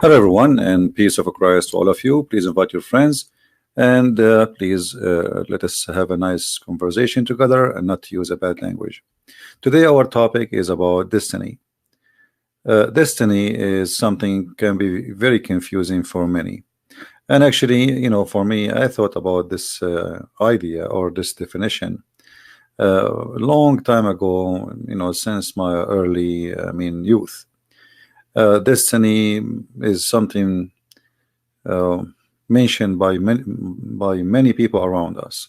Hello, everyone, and peace of Christ to all of you. Please invite your friends and please let us have a nice conversation together and not use a bad language. Today, our topic is about destiny. Destiny is something can be very confusing for many. And actually, for me, I thought about this idea or this definition a long time ago, since my early, youth. Destiny is something uh, mentioned by many people around us,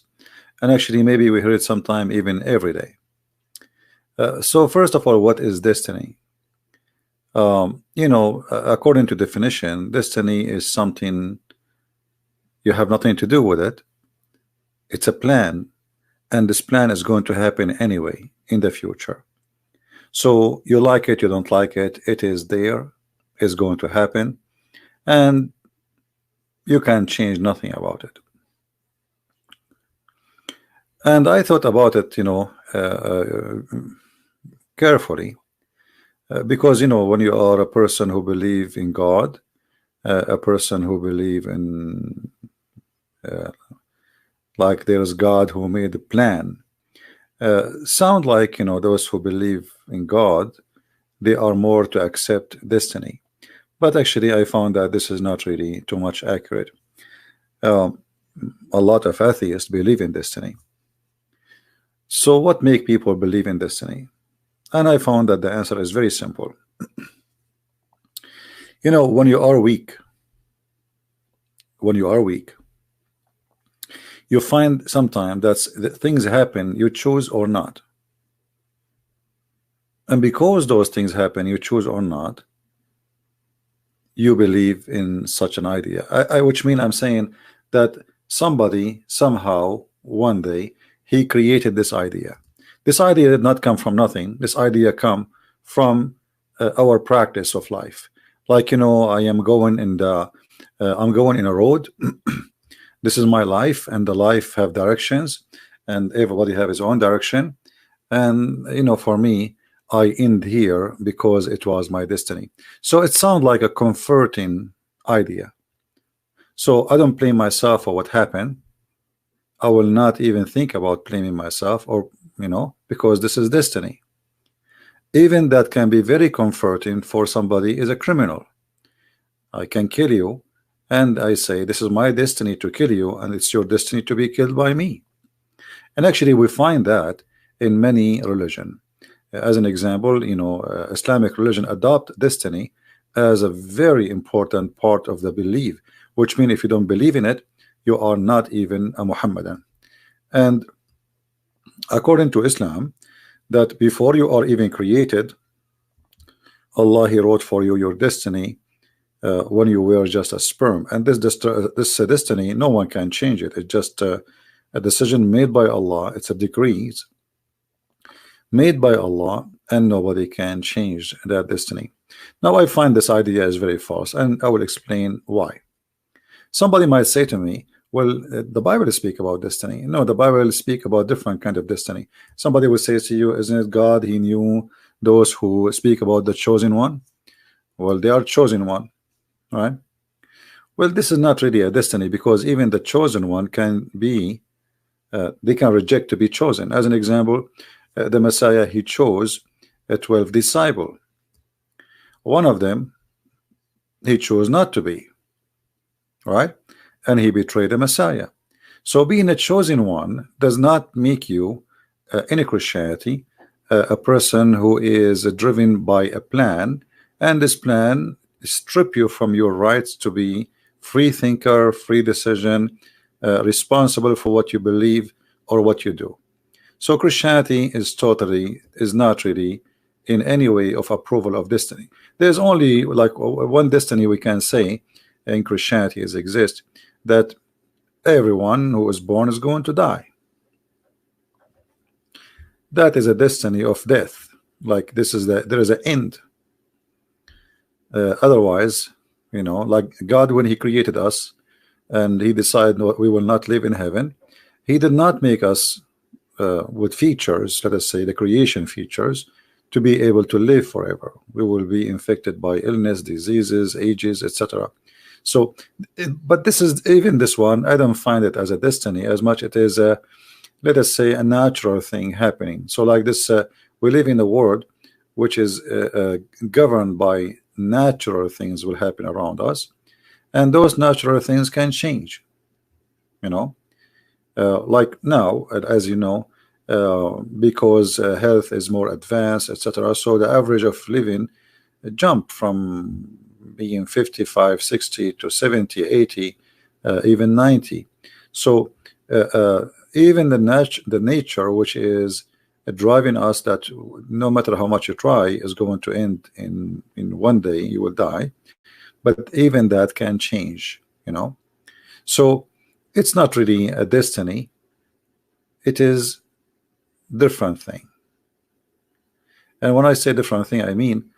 and actually maybe we hear it sometime even every day. So first of all, what is destiny? According to definition, destiny is something you have nothing to do with it. It's a plan, and this plan is going to happen anyway in the future. So you like it, you don't like it, it is there, it's going to happen, and you can change nothing about it. And I thought about it, carefully, because when you are a person who believe in God, a person who believe in uh, like there's God who made the plan, sound like those who believe in God, they are more to accept destiny. But actually, I found that this is not really too much accurate. Um, a lot of atheists believe in destiny. So what make people believe in destiny? And I found that the answer is very simple. When you are weak, when you are weak, you find sometimes that things happen, you choose or not. And because those things happen, you choose or not, you believe in such an idea. Which mean I'm saying that somebody somehow one day he created this idea. This idea did not come from nothing. This idea come from our practice of life. Like I am going in the I'm going in a road. This is my life, and the life have directions, and everybody have his own direction. And for me, I end here because it was my destiny. So it sounds like a comforting idea. So I don't blame myself for what happened. I will not even think about blaming myself, or because this is destiny. Even that can be very comforting for somebody is a criminal. I can kill you, and I say this is my destiny to kill you, and it's your destiny to be killed by me. And actually, we find that in many religion. As an example, Islamic religion adopt destiny as a very important part of the belief, which means if you don't believe in it, you are not even a Muhammadan. And according to Islam, that before you are even created, Allah He wrote for you your destiny when you were just a sperm. And this destiny, no one can change it. It's just a decision made by Allah. It's a decree made by Allah, and nobody can change that destiny. Now I find this idea is very false, and I will explain why. Somebody might say to me, well, the Bible speak about destiny. No, the Bible speak about different kind of destiny. Somebody will say to you, isn't it God, he knew those who speak about the chosen one? Well, they are chosen one, right? Well, this is not really a destiny, because even the chosen one can be they can reject to be chosen. As an example, the Messiah, he chose 12 disciples. One of them he chose not to be, right? And he betrayed the Messiah. So being a chosen one does not make you in Christianity a person who is driven by a plan, and this plan strip you from your rights to be free thinker, free decision, responsible for what you believe or what you do. So Christianity is not really in any way of approval of destiny. There's only like one destiny we can say in Christianity is exist, that everyone who is born is going to die. That is a destiny of death. Like there is an end. Otherwise, like God, when he created us and he decided we will not live in heaven, he did not make us with features, let us say the creation features, to be able to live forever. We will be infected by illness, diseases, ages, etc. So, but this is, even this one, I don't find it as a destiny as much it is a, let us say, a natural thing happening. So like this, we live in a world which is governed by natural things will happen around us, and those natural things can change, you know. Like now, as you know, because health is more advanced, etc., so the average of living jump from being 55, 60 to 70, 80, even 90. So even the nature which is driving us, that no matter how much you try is going to end in one day, you will die, but even that can change, you know. So it's not really a destiny, it is different thing. And when I say different thing, I mean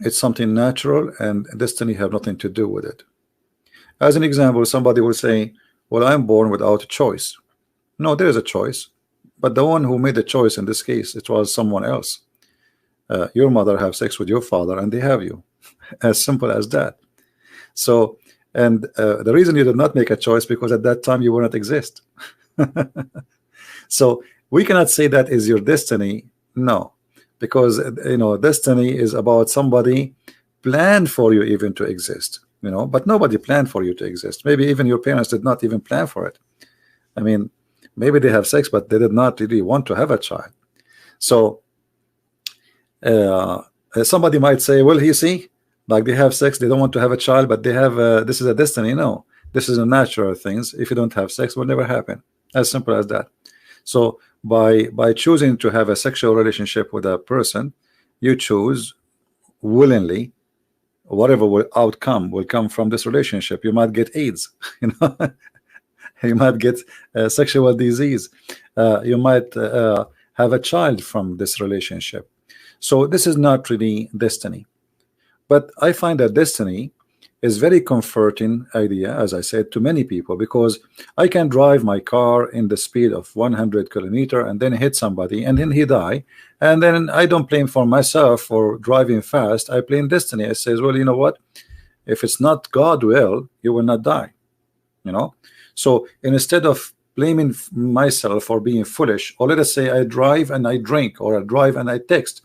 it's something natural, and destiny have nothing to do with it. As an example, somebody will say, well, I'm born without a choice. No, there is a choice, but the one who made the choice in this case, it was someone else. Your mother have sex with your father and they have you. As simple as that. So, and the reason you did not make a choice, because at that time you will not exist. So we cannot say that is your destiny. No, because you know, destiny is about somebody planned for you even to exist, you know, but nobody planned for you to exist. Maybe even your parents did not even plan for it. I mean, maybe they have sex, but they did not really want to have a child. So somebody might say, well, you see, like they have sex, they don't want to have a child, but they have this is a destiny. No, this is a natural things. If you don't have sex, it will never happen. As simple as that. So by choosing to have a sexual relationship with a person, you choose willingly whatever outcome will come from this relationship. You might get AIDS, you know. You might get sexual disease. You might have a child from this relationship. So this is not really destiny. But I find that destiny is very comforting idea, as I said, to many people, because I can drive my car in the speed of 100 kilometers and then hit somebody and then he die, and then I don't blame for myself for driving fast. I blame destiny. I says, well, you know what, if it's not God will, you will not die, you know. So instead of blaming myself for being foolish, or let us say I drive and I drink, or I drive and I text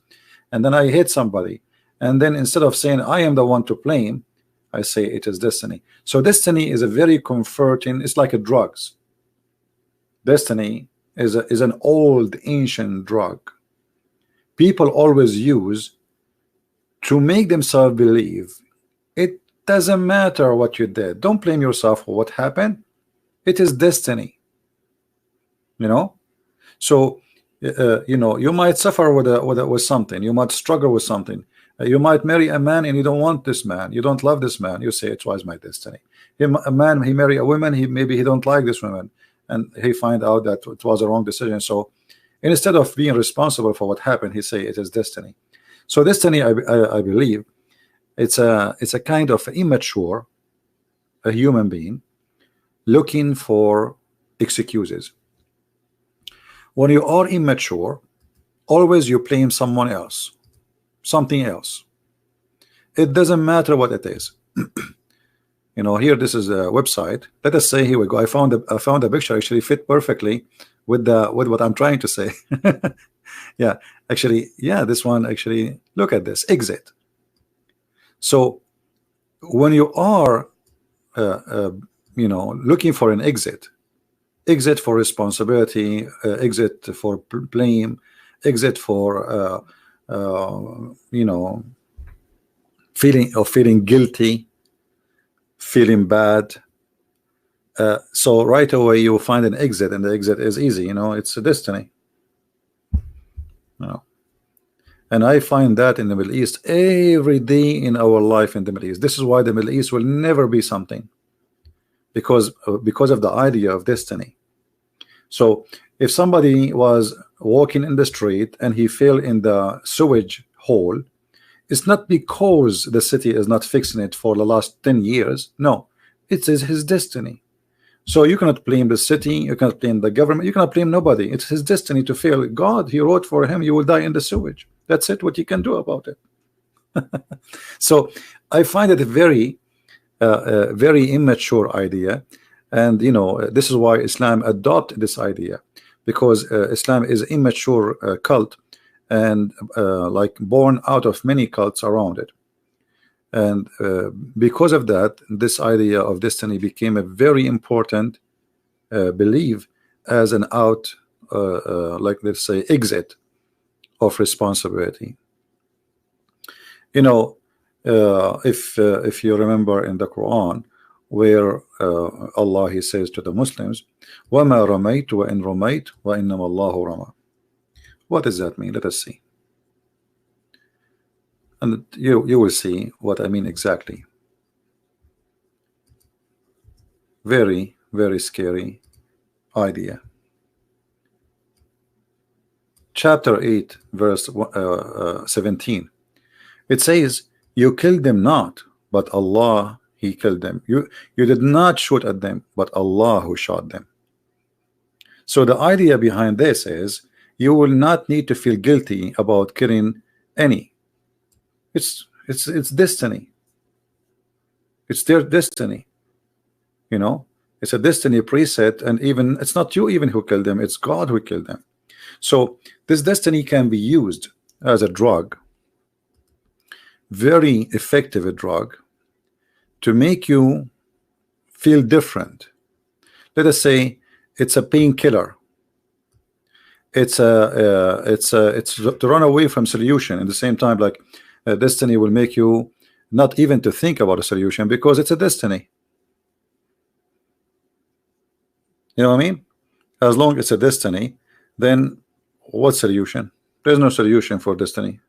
and then I hit somebody, and then instead of saying I am the one to blame, I say it is destiny. So destiny is a very comforting, it's like a drugs. Destiny is an old ancient drug people always use to make themselves believe it doesn't matter what you did. Don't blame yourself for what happened. It is destiny, you know. So you know, you might suffer with something, you might struggle with something. You might marry a man and you don't want this man, you don't love this man, you say it was my destiny. A man, he marry a woman, maybe he don't like this woman, and he find out that it was a wrong decision. So instead of being responsible for what happened, he say it is destiny. So destiny, I believe it's a kind of immature, a human being looking for excuses. When you are immature, always you blame someone else, something else. It doesn't matter what it is. You know, here this is a website. Let us say, here we go. I found a picture actually fit perfectly with what I'm trying to say. Yeah, actually, yeah, this one actually. Look at this exit. So when you are, you know, looking for an exit for responsibility, exit for blame, exit for you know, feeling guilty, feeling bad. So right away you will find an exit, and the exit is easy. You know, it's a destiny. You know, and I find that in the Middle East every day in our life in the Middle East. This is why the Middle East will never be something, because of the idea of destiny. So if somebody was walking in the street and he fell in the sewage hole, it's not because the city is not fixing it for the last 10 years. No, it is his destiny. So you cannot blame the city, you cannot blame the government, you cannot blame nobody. It's his destiny to fail. God, he wrote for him, you will die in the sewage. That's it, what you can do about it. So I find it a very immature idea. And you know, this is why Islam adopted this idea, because Islam is immature cult, and like born out of many cults around it. And because of that, this idea of destiny became a very important belief as an out, like let's say, exit of responsibility. You know, if you remember in the Quran, where Allah, he says to the Muslims, وَمَا رَمَيْتُ وَإِن رَمَيْتُ وَإِنَّمَا اللَّهُ رَمَى. What does that mean? Let us see. And you will see what I mean exactly. Very, very scary idea. Chapter 8, verse 17. It says, you killed them not, but Allah, he killed them. You did not shoot at them, but Allah who shot them. So the idea behind this is you will not need to feel guilty about killing any. It's destiny. It's their destiny. You know, it's a destiny preset, and even it's not you even who killed them, it's God who killed them. So this destiny can be used as a drug, very effective drug, to make you feel different. Let us say it's a painkiller. It's to run away from solution. At the same time, like destiny will make you not even to think about a solution, because it's a destiny. You know what I mean? As long as it's a destiny, then what solution? There's no solution for destiny.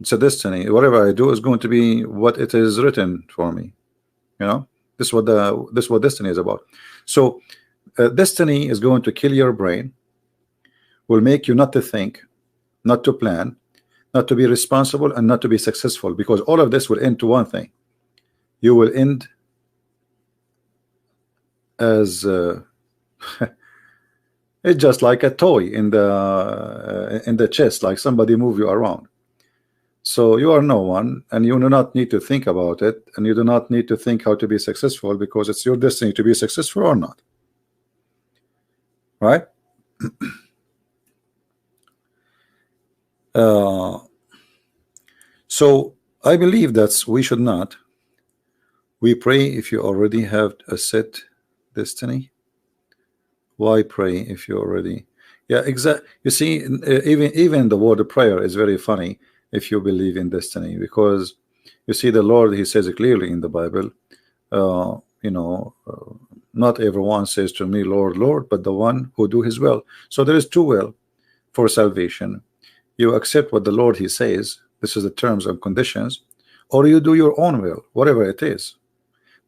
It's a destiny. Whatever I do is going to be what it is written for me. You know, this is what destiny is about. So destiny is going to kill your brain, will make you not to think, not to plan, not to be responsible, and not to be successful, because all of this will end to one thing. You will end as it's just like a toy in the chest, like somebody move you around. So you are no one, and you do not need to think about it, and you do not need to think how to be successful, because it's your destiny to be successful or not, right? So I believe that we should not. We pray if you already have a set destiny. Why pray if you already? Yeah, exactly. You see, even the word prayer is very funny if you believe in destiny, because you see the Lord, he says it clearly in the Bible. You know, not everyone says to me, Lord, Lord, but the one who do his will. So there is two will for salvation. You accept what the Lord he says, this is the terms and conditions, or you do your own will, whatever it is.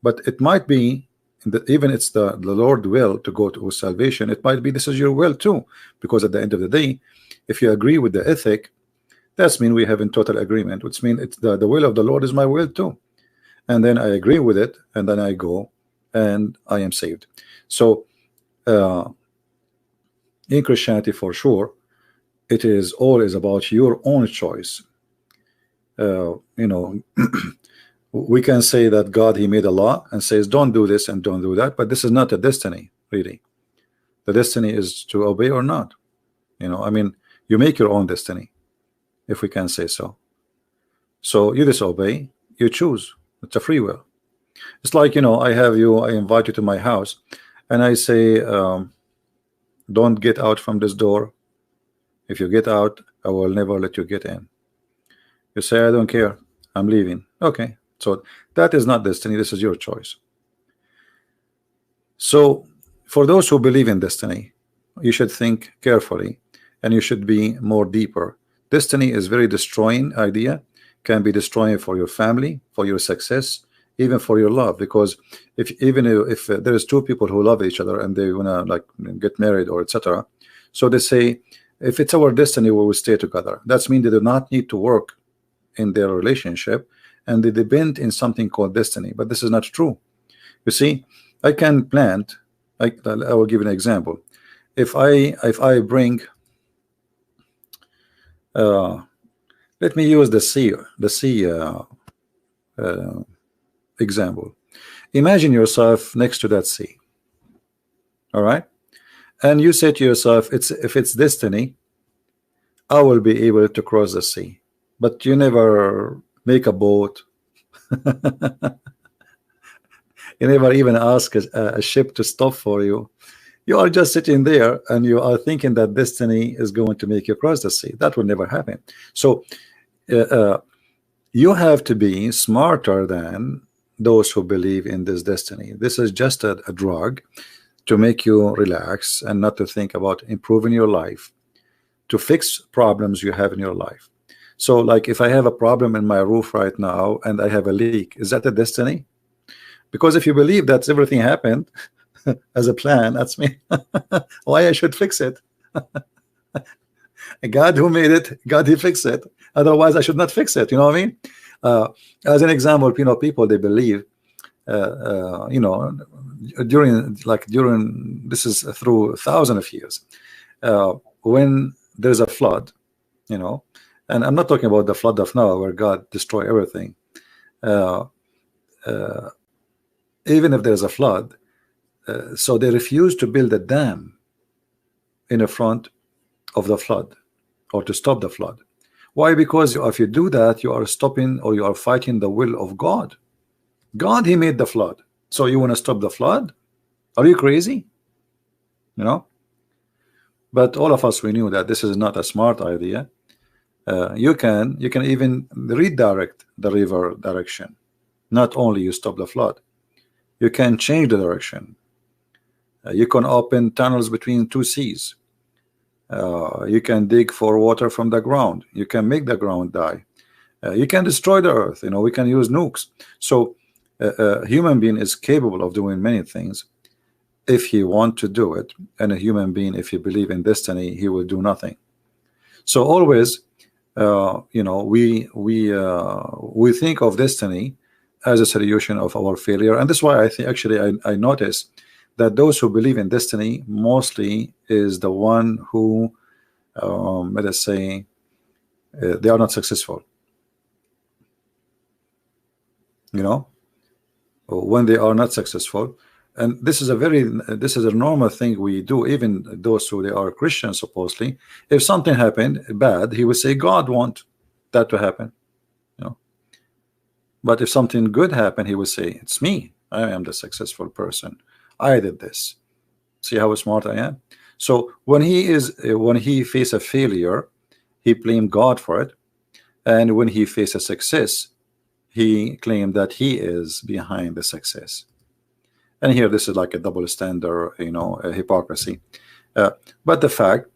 But it might be that even it's the Lord will to go to salvation, it might be this is your will too, because at the end of the day, if you agree with the ethic, that's mean we have in total agreement, which means it's the will of the Lord is my will too, and then I agree with it, and then I go and I am saved. So in Christianity, for sure, it is always about your own choice. You know, we can say that God, he made a law and says don't do this and don't do that, but this is not a destiny, really. The destiny is to obey or not. You know, I mean, you make your own destiny, if we can say so. So you disobey, you choose. It's a free will. It's like, you know, I invite you to my house, and I say don't get out from this door. If you get out, I will never let you get in. You say I don't care, I'm leaving. Okay, so that is not destiny, this is your choice. So for those who believe in destiny, you should think carefully, and you should be more deeper. Destiny is very destroying idea, can be destroying for your family, for your success, even for your love, because if there is two people who love each other and they wanna like get married or etc., so they say if it's our destiny we will stay together. That's mean they do not need to work in their relationship, and they depend in something called destiny. But this is not true. You see, I can plant. I will give an example. If I bring, let me use the sea example. Imagine yourself next to that sea. All right, and you say to yourself, if it's destiny, I will be able to cross the sea. But you never make a boat. You never even ask a ship to stop for you. You are just sitting there and you are thinking that destiny is going to make you cross the sea. That will never happen. So you have to be smarter than those who believe in this destiny. This is just a drug to make you relax and not to think about improving your life, to fix problems you have in your life. So like if I have a problem in my roof right now and I have a leak, is that a destiny? Because if you believe that everything happened as a plan, that's me. Why I should fix it? God who made it, God he fixed it. Otherwise I should not fix it. You know what I mean? As an example, people, they believe during this is through thousands of years, when there's a flood, and I'm not talking about the flood of Noah where God destroyed everything. Even if there's a flood, so they refuse to build a dam in the front of the flood or to stop the flood. Why? Because if you do that, you are stopping or you are fighting the will of God. God, he made the flood. So you want to stop the flood? Are you crazy? But all of us, we knew that this is not a smart idea. You can even redirect the river direction. Not only you stop the flood, you can change the direction. You can open tunnels between two seas. You can dig for water from the ground. You can make the ground die. You can destroy the earth. We can use nukes. So a human being is capable of doing many things if he want to do it. And a human being, if he believe in destiny, he will do nothing. So always, we think of destiny as a solution of our failure. And that's why I think actually I notice that those who believe in destiny mostly is the one who let us say they are not successful. When they are not successful, and this is a normal thing we do. Even those who they are Christians, supposedly, if something happened bad, he would say God want that to happen. But if something good happened, he would say it's me. I am the successful person. I did this. See how smart I am? So when he face a failure, he blamed God for it, and when he face a success, he claimed that he is behind the success. And here, this is like a double standard, a hypocrisy. But the fact,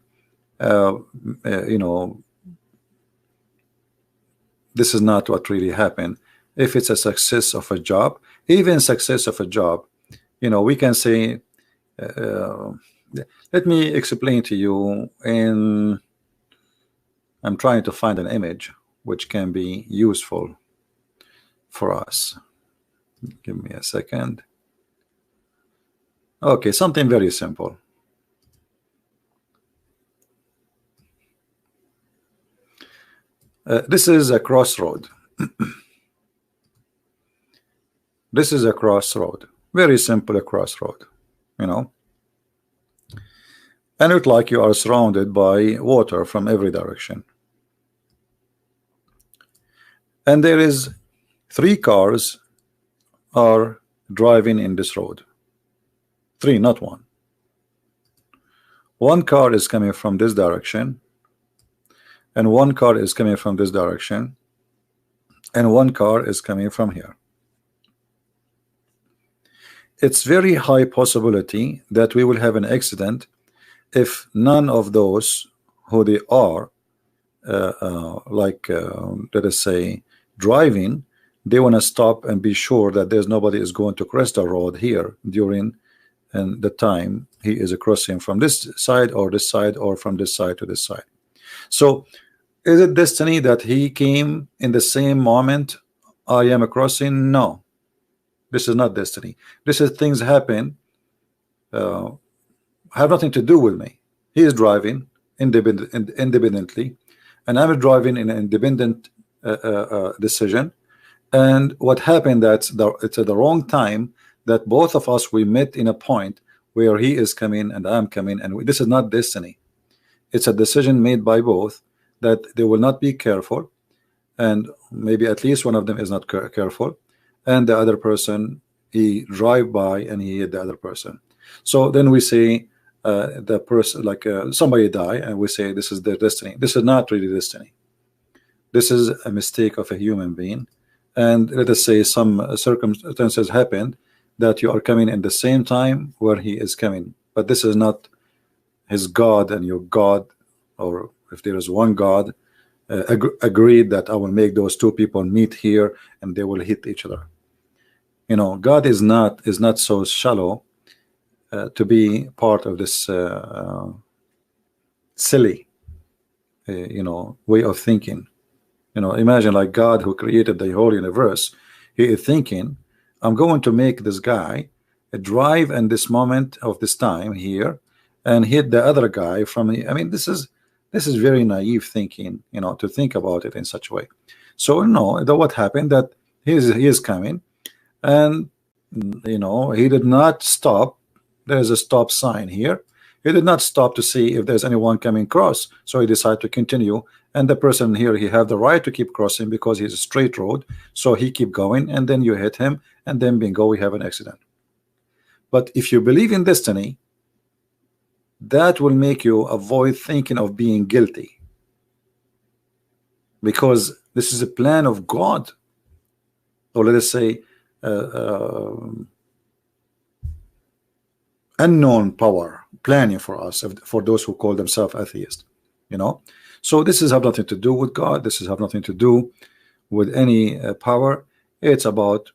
this is not what really happened. If it's a success of a job, even success of a job, we can say, let me explain to you, and I'm trying to find an image which can be useful for us. Give me a second. Okay, something very simple. This is a crossroad. This is a crossroad. Very simple, a crossroad. And it's like you are surrounded by water from every direction. And there is 3 cars are driving in this road. 3, not 1. 1 car is coming from this direction, and 1 car is coming from this direction, and 1 car is coming from here. It's very high possibility that we will have an accident if none of those who they are let us say driving, they want to stop and be sure that there's nobody is going to cross the road here during the time he is crossing from this side or this side or from this side to this side. So is it destiny that he came in the same moment I am crossing? No. This is not destiny. This is things happen, have nothing to do with me. He is driving independently, and I'm driving in an independent decision. And what happened, it's at the wrong time that both of us, we met in a point where he is coming and I'm coming, and this is not destiny. It's a decision made by both that they will not be careful, and maybe at least one of them is not careful, and the other person, he drive by and he hit the other person. So then we say the person, like somebody die, and we say this is their destiny. This is not really destiny. This is a mistake of a human being. And let us say some circumstances happened that you are coming in the same time where he is coming, but this is not his God and your God, or if there is one God, agreed that I will make those two people meet here and they will hit each other. You know, God is not so shallow to be part of this silly you know, way of thinking. You know, imagine like God, who created the whole universe, he is thinking, I'm going to make this guy drive in this moment of this time here and hit the other guy from the, I mean, this is very naive thinking, you know, to think about it in such a way. So no, what happened, that he is coming, and you know, he did not stop. There's a stop sign here. He did not stop to see if there's anyone coming across, so he decided to continue. And the person here, he have the right to keep crossing because he's a straight road, so he keep going, and then you hit him, and then bingo, we have an accident. But if you believe in destiny, that will make you avoid thinking of being guilty, because this is a plan of God, or let us say unknown power planning for us, for those who call themselves atheists, you know. So this is have nothing to do with God. This is have nothing to do with any power. It's about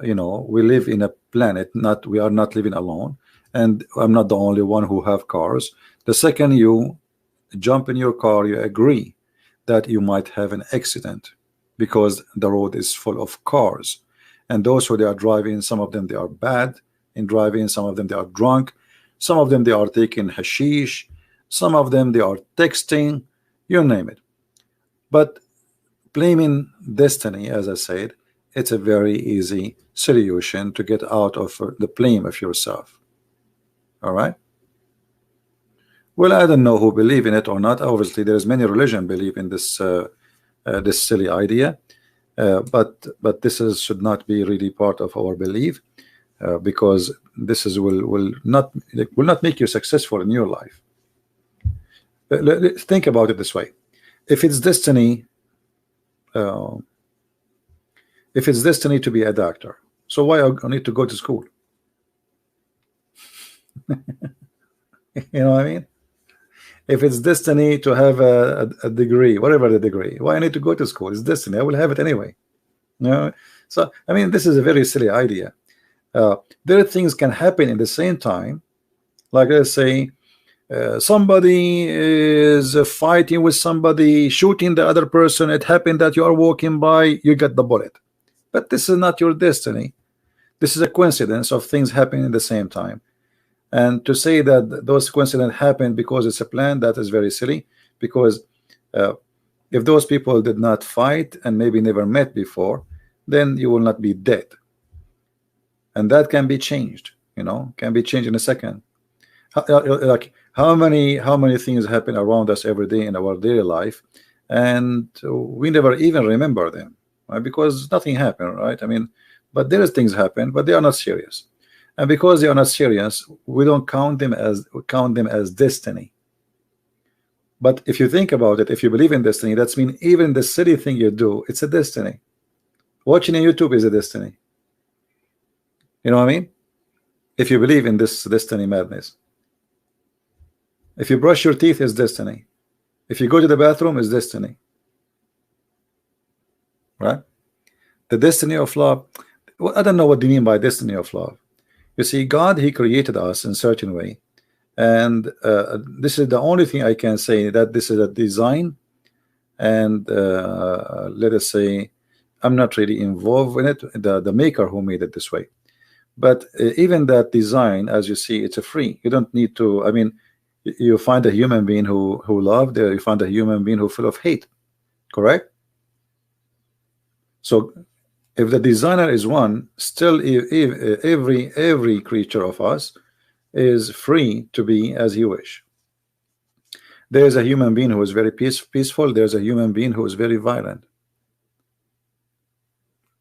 you know, we live in a planet, we are not living alone, and I'm not the only one who have cars. The second you jump in your car, you agree that you might have an accident because the road is full of cars, and those who they are driving, some of them they are bad in driving, some of them they are drunk, some of them they are taking hashish, some of them they are texting, you name it. But blaming destiny, as I said, it's a very easy solution to get out of the blame of yourself. All right. Well, I don't know who believe in it or not. Obviously, there is many religion believe in this this silly idea, but this should not be really part of our belief, because this will not make you successful in your life. Think about it this way: if it's destiny, to be a doctor, so why I need to go to school? You know what I mean? If it's destiny to have a degree, whatever the degree, why I need to go to school? It's destiny. I will have it anyway. You know? So I mean, this is a very silly idea. There are things can happen in the same time. Like let's say somebody is fighting with somebody, shooting the other person. It happened that you are walking by, you get the bullet, but this is not your destiny. This is a coincidence of things happening at the same time. And to say that those coincidences happen because it's a plan, that is very silly, because if those people did not fight and maybe never met before, then you will not be dead, and that can be changed, you know, can be changed in a second. Like how many things happen around us every day in our daily life, and we never even remember them, right? Because nothing happened, right? I mean, but there is things happen, but they are not serious. And because they are not serious, we don't count them as destiny. But if you think about it, if you believe in destiny, that's mean even the silly thing you do, it's a destiny. Watching on YouTube is a destiny. You know what I mean? If you believe in this destiny madness. If you brush your teeth, is destiny. If you go to the bathroom, is destiny. Right? The destiny of love. Well, I don't know what do you mean by destiny of love. You see, God, he created us in a certain way, and this is the only thing I can say, that this is a design, and let us say I'm not really involved in it, the maker who made it this way. But even that design, as you see, it's a free. You don't need to, I mean, you find a human being who loved, you find a human being who full of hate, correct? So if the designer is one, still every creature of us is free to be as you wish. There's a human being who is very peaceful. There's a human being who is very violent,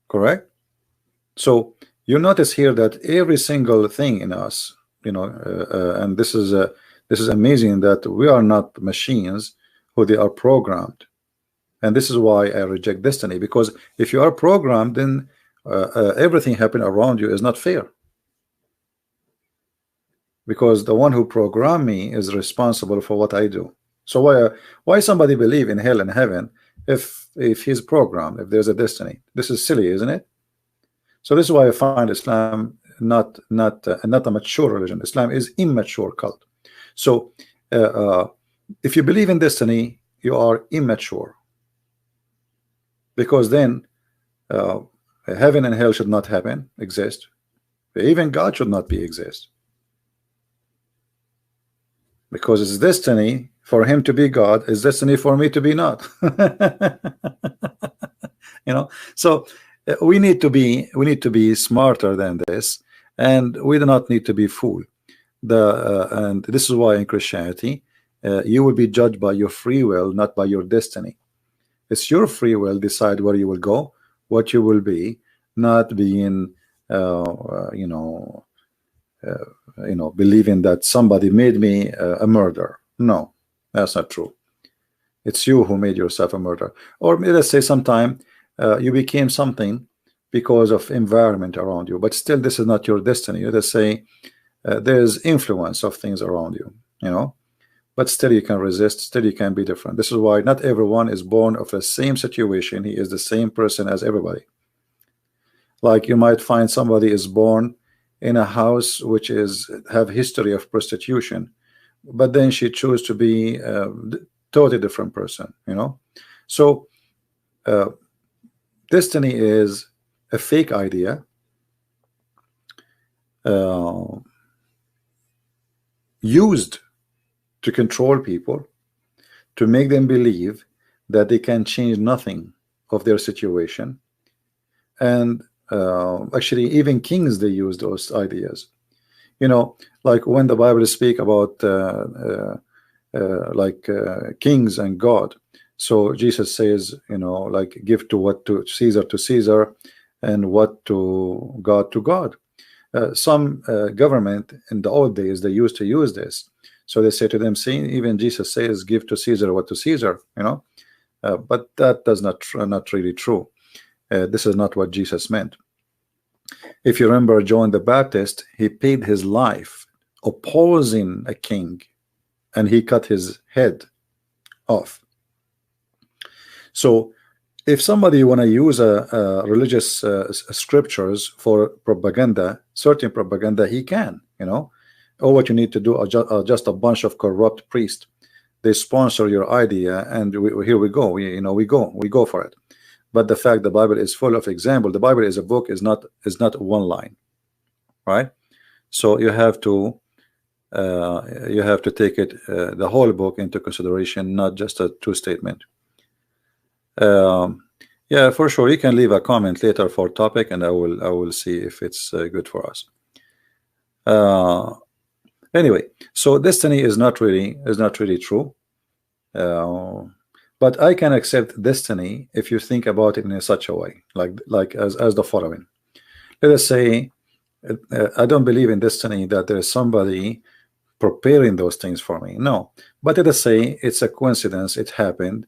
correct? So you notice here that every single thing in us, you know, and this is amazing, that we are not machines who they are programmed. And this is why I reject destiny, because if you are programmed, then everything happening around you is not fair, because the one who programmed me is responsible for what I do. So why somebody believe in hell and heaven if he's programmed, if there's a destiny? This is silly, isn't it? So this is why I find Islam not a mature religion. Islam is immature cult. So if you believe in destiny, you are immature, because then heaven and hell should not exist. Even God should not exist, because it's destiny for him to be God, it's destiny for me to be not. You know, so we need to be smarter than this, and we do not need to be fooled. And this is why in Christianity you will be judged by your free will, not by your destiny. It's your free will decide where you will go, what you will be, not being believing that somebody made me a murderer. No, that's not true. It's you who made yourself a murderer. Or let's say sometime you became something because of environment around you, but still this is not your destiny. Let's say there's influence of things around you, you know, but still you can resist, still you can be different. This is why not everyone is born of the same situation. He is the same person as everybody. Like you might find somebody is born in a house which have history of prostitution, but then she chose to be a totally different person, you know. So destiny is a fake idea used to control people, to make them believe that they can change nothing of their situation. And actually even kings, they use those ideas, you know, like when the Bible speak about kings and God. So Jesus says, you know, like give to Caesar and what to God. Some government in the old days, they used to use this. So they say to them, see, even Jesus says give to Caesar what to Caesar, you know, but that does not really true. This is not what Jesus meant. If you remember John the Baptist, he paid his life opposing a king, and he cut his head off. So if somebody want to use religious scriptures for propaganda, certain propaganda, he can, you know. All what you need to do are just a bunch of corrupt priests. They sponsor your idea, and here we go. We go for it. But the fact the Bible is full of example. The Bible is a book, is not one line, right? So you have to take it the whole book into consideration, not just a two statement. Yeah, for sure. You can leave a comment later for topic, and I will see if it's good for us. Anyway, so destiny is not really true. But I can accept destiny if you think about it in such a way, like as the following. Let us say I don't believe in destiny, that there is somebody preparing those things for me. No, but let us say it's a coincidence. It happened.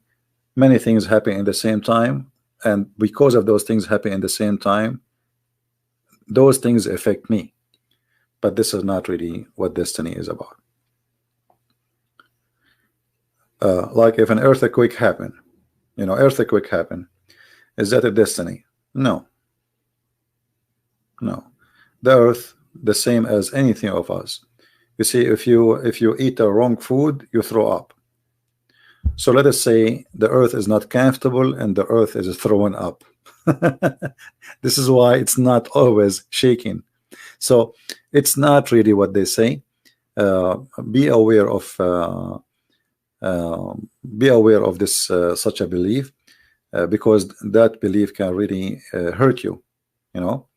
Many things happen in the same time, and because of those things happen in the same time, those things affect me. But this is not really what destiny is about. Like if an earthquake happened, you know, earthquake happened, is that a destiny? No. The earth, the same as anything of us. You see, if you eat the wrong food, you throw up. So let us say the earth is not comfortable and the earth is thrown up. This is why it's not always shaking. So it's not really what they say. Be aware of be aware of this such a belief, because that belief can really hurt you. You know,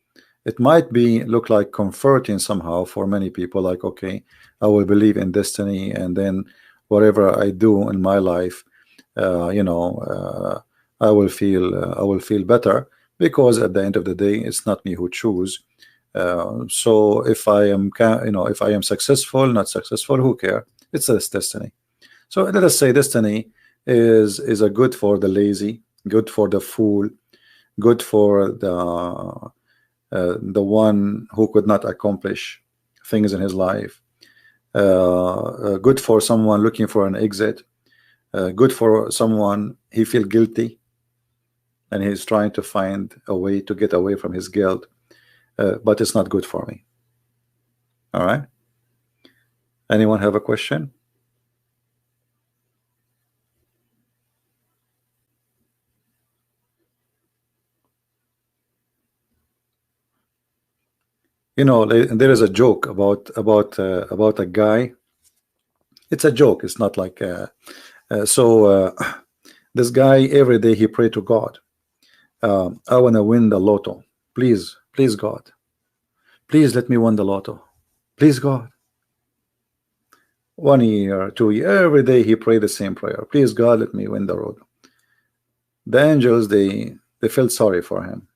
it might be look like comforting somehow for many people, like, okay, I will believe in destiny, and then whatever I do in my life, I will feel better, because at the end of the day, it's not me who choose. So if I am if I am successful, not successful, who care? It's this destiny. So let us say destiny is a good for the lazy, good for the fool, good for the one who could not accomplish things in his life, good for someone looking for an exit, good for someone he feel guilty and he's trying to find a way to get away from his guilt, but it's not good for me. All right, anyone have a question? You know, there is a joke about a guy. It's a joke. It's not like this guy every day he pray to God. I want to win the lotto. Please, please God, please let me win the lotto. Please God. 1 year, 2 years, every day he prayed the same prayer. Please God, let me win the lotto. The angels they felt sorry for him.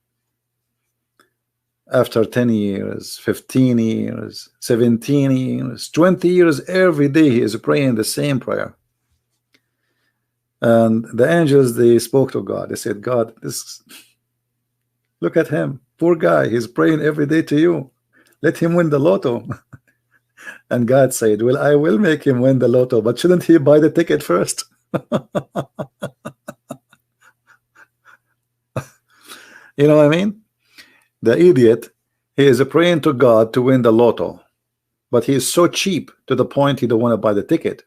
After 10 years, 15 years, 17 years, 20 years, every day he is praying the same prayer. And the angels, they spoke to God. They said, God, look at him, poor guy, he's praying every day to you. Let him win the lotto. And God said, well, I will make him win the lotto, but shouldn't he buy the ticket first? You know what I mean? The idiot, he is praying to God to win the lotto, but he is so cheap to the point he don't want to buy the ticket.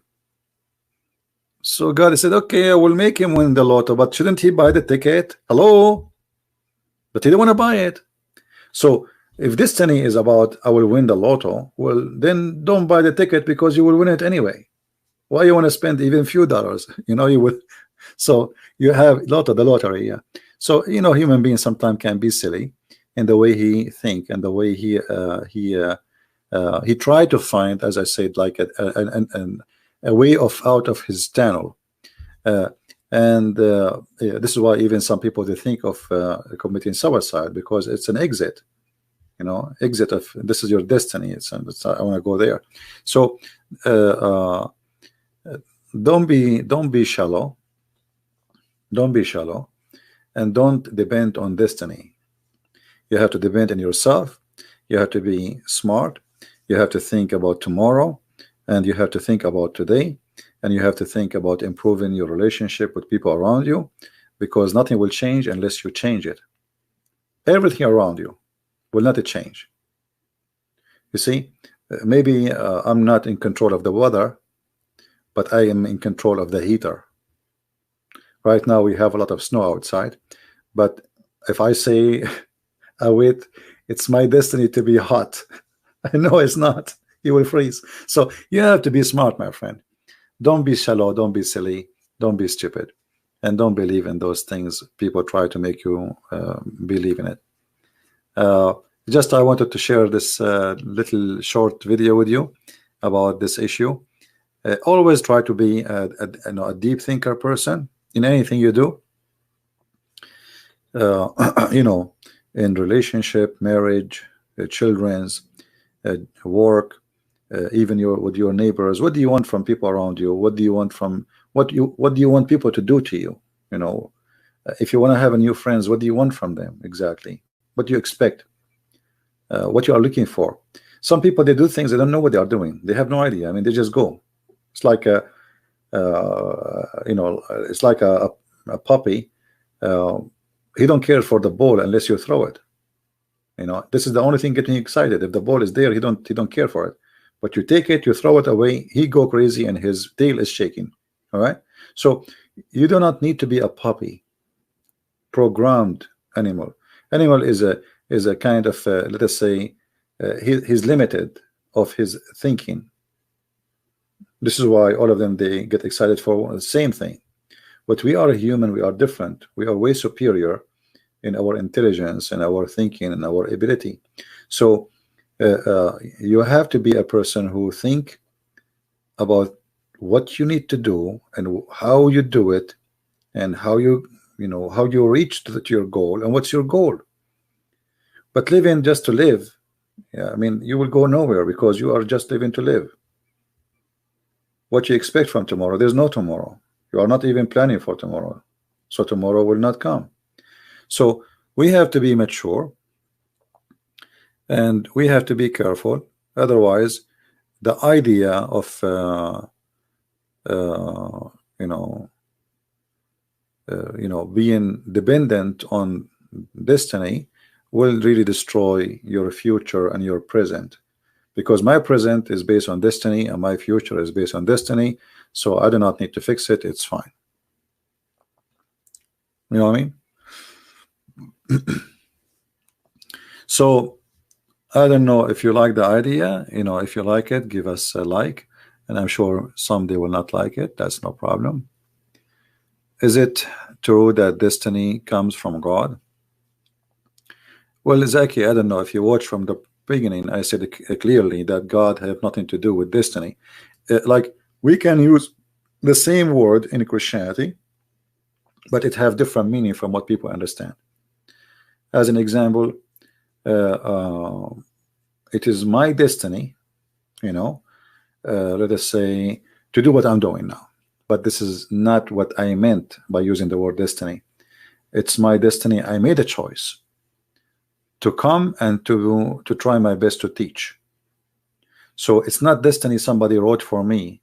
So God said, okay, I will make him win the lotto, but shouldn't he buy the ticket? Hello? But he don't want to buy it. So if destiny is about I will win the lotto, well, then don't buy the ticket, because you will win it anyway. Why you want to spend even few dollars? You know, you will. So you have the lottery, yeah. So you know, human beings sometimes can be silly in the way he think and the way he tried to find, as I said, like a way out of his tunnel. Yeah, this is why even some people they think of committing suicide, because it's an exit. You know, exit of this is your destiny. It's I want to go there. So don't be shallow. Don't be shallow, and don't depend on destiny. You have to depend on yourself. You have to be smart. You have to think about tomorrow, and you have to think about today, and you have to think about improving your relationship with people around you, because nothing will change unless you change it. Everything around you will not change. You see, maybe I'm not in control of the weather, but I am in control of the heater. Right now we have a lot of snow outside, but if I say wait, it's my destiny to be hot, I know it's not. You will freeze. So you have to be smart, my friend. Don't be shallow, don't be silly, don't be stupid, and don't believe in those things people try to make you believe in it. Just I wanted to share this little short video with you about this issue. Always try to be a deep thinker person in anything you do. You know, in relationship, marriage, children's, work, even with your neighbors. What do you want from people around you? What do you want from what do you want people to do to you? You know, if you want to have a new friends, what do you want from them exactly? What do you expect? What you are looking for? Some people, they do things, they don't know what they are doing. They have no idea. I mean, they just go. It's like a you know, it's like a puppy. He don't care for the ball unless you throw it. You know, this is the only thing getting excited. If the ball is there, he don't care for it. But you take it, you throw it away, he go crazy and his tail is shaking. All right. So you do not need to be a puppy programmed animal. Animal is a kind of let us say he's limited of his thinking. This is why all of them, they get excited for the same thing. But we are a human, we are different, we are way superior in our intelligence and our thinking and our ability. So you have to be a person who think about what you need to do and how you do it, and how you know how you reach to your goal and what's your goal. But living just to live, yeah, I mean, you will go nowhere because you are just living to live. What you expect from tomorrow? There's no tomorrow. You are not even planning for tomorrow, so tomorrow will not come. So we have to be mature and we have to be careful. Otherwise, the idea of being dependent on destiny will really destroy your future and your present, because my present is based on destiny and my future is based on destiny. So I do not need to fix it. It's fine. You know what I mean? So I don't know if you like the idea. If you like it, give us a like, and I'm sure someday will not like it. That's no problem. Is it true that destiny comes from God? Well, Zaki, I don't know if you watch from the beginning. I said clearly that God have nothing to do with destiny. Like, we can use the same word in Christianity, but it have different meaning from what people understand. As an example, it is my destiny, let us say, to do what I'm doing now. But this is not what I meant by using the word destiny. It's my destiny. I made a choice to come and to try my best to teach. So it's not destiny somebody wrote for me.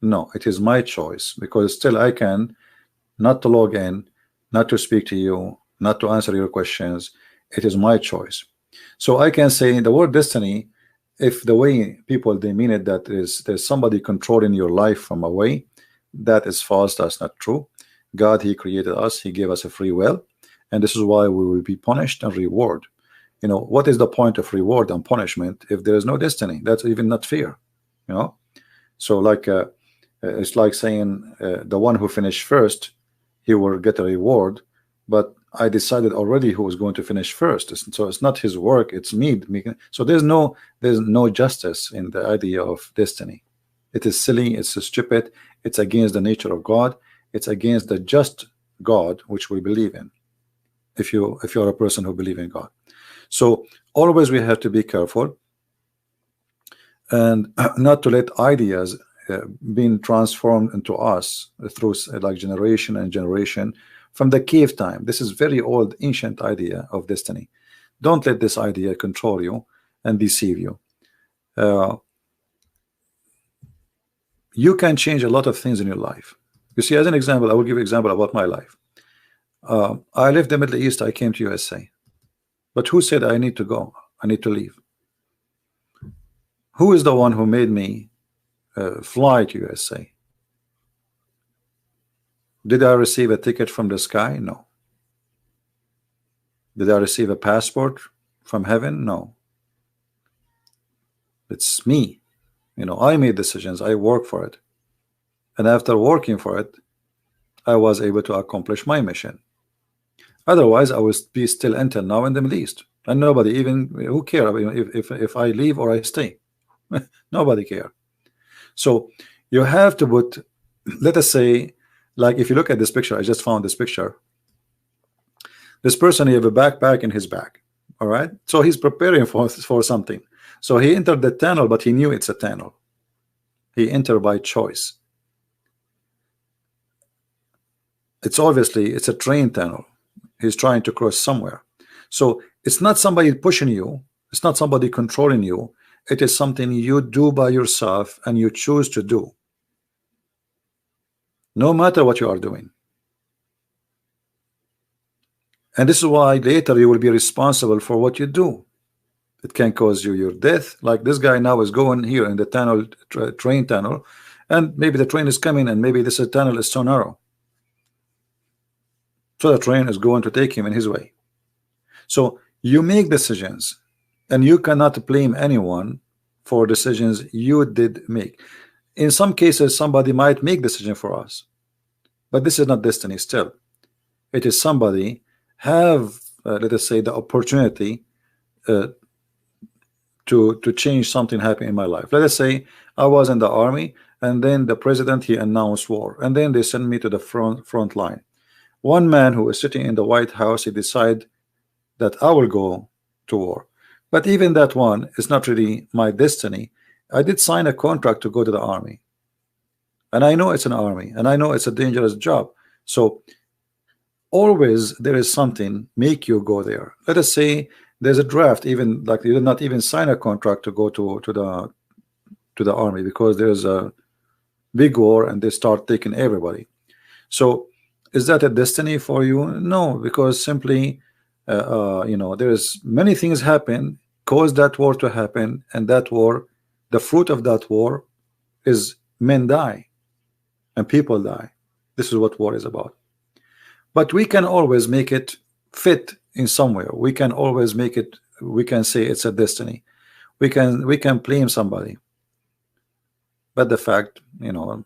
No, it is my choice, because still I can not to log in, not to speak to you, not to answer your questions. It is my choice. So I can say the word destiny, if the way people they mean it, that there's somebody controlling your life from away, that is false. That's not true. God, he created us, he gave us a free will, and this is why we will be punished and reward. What is the point of reward and punishment if there is no destiny? That's even not fair. So like it's like saying the one who finished first, he will get a reward, but I decided already who was going to finish first. So it's not his work, it's me. So there's no justice in the idea of destiny. It is silly, it's stupid, it's against the nature of God, it's against the just God which we believe in, if you're a person who believes in God. So always we have to be careful and not to let ideas being transformed into us through like generation and generation from the cave time. This is very old ancient idea of destiny. Don't let this idea control you and deceive you. You can change a lot of things in your life. You see, as an example, I will give you an example about my life. I left the Middle East, I came to USA. But who said I need to go? I need to leave. Who is the one who made me fly to USA? Did I receive a ticket from the sky? No. Did I receive a passport from heaven? No. It's me. I made decisions. I work for it. And after working for it, I was able to accomplish my mission. Otherwise, I would be still until now in the Middle East. And nobody even, who care if I leave or I stay? Nobody care. So you have to put, let us say, like if you look at this picture, I just found this picture. This person, he have a backpack in his back. All right. So he's preparing for something. So he entered the tunnel, but he knew it's a tunnel. He entered by choice. It's obviously, it's a train tunnel. He's trying to cross somewhere. So it's not somebody pushing you. It's not somebody controlling you. It is something you do by yourself and you choose to do, no matter what you are doing. And this is why later you will be responsible for what you do. It can cause you your death. Like this guy now is going here in the tunnel, train tunnel, and maybe the train is coming and maybe this tunnel is so narrow. So the train is going to take him in his way. So you make decisions, and you cannot blame anyone for decisions you did make. In some cases, somebody might make decision for us, but this is not destiny. Still, it is somebody have let us say the opportunity uh, to change something happen in my life. Let us say I was in the army, and then the president he announced war, and then they send me to the front line. One man who is sitting in the White House, he decide that I will go to war. But even that one is not really my destiny. I did sign a contract to go to the army, and I know it's an army, and I know it's a dangerous job. So always there is something make you go there. Let us say there's a draft, even like you did not even sign a contract to go to the army, because there's a big war and they start taking everybody. So is that a destiny for you? No, because simply you know, there's many things happen cause that war to happen, and that war, the fruit of that war is men die and people die. This is what war is about. But we can always make it fit in somewhere. We can always make it, we can say it's a destiny. We can blame somebody. But the fact, you know,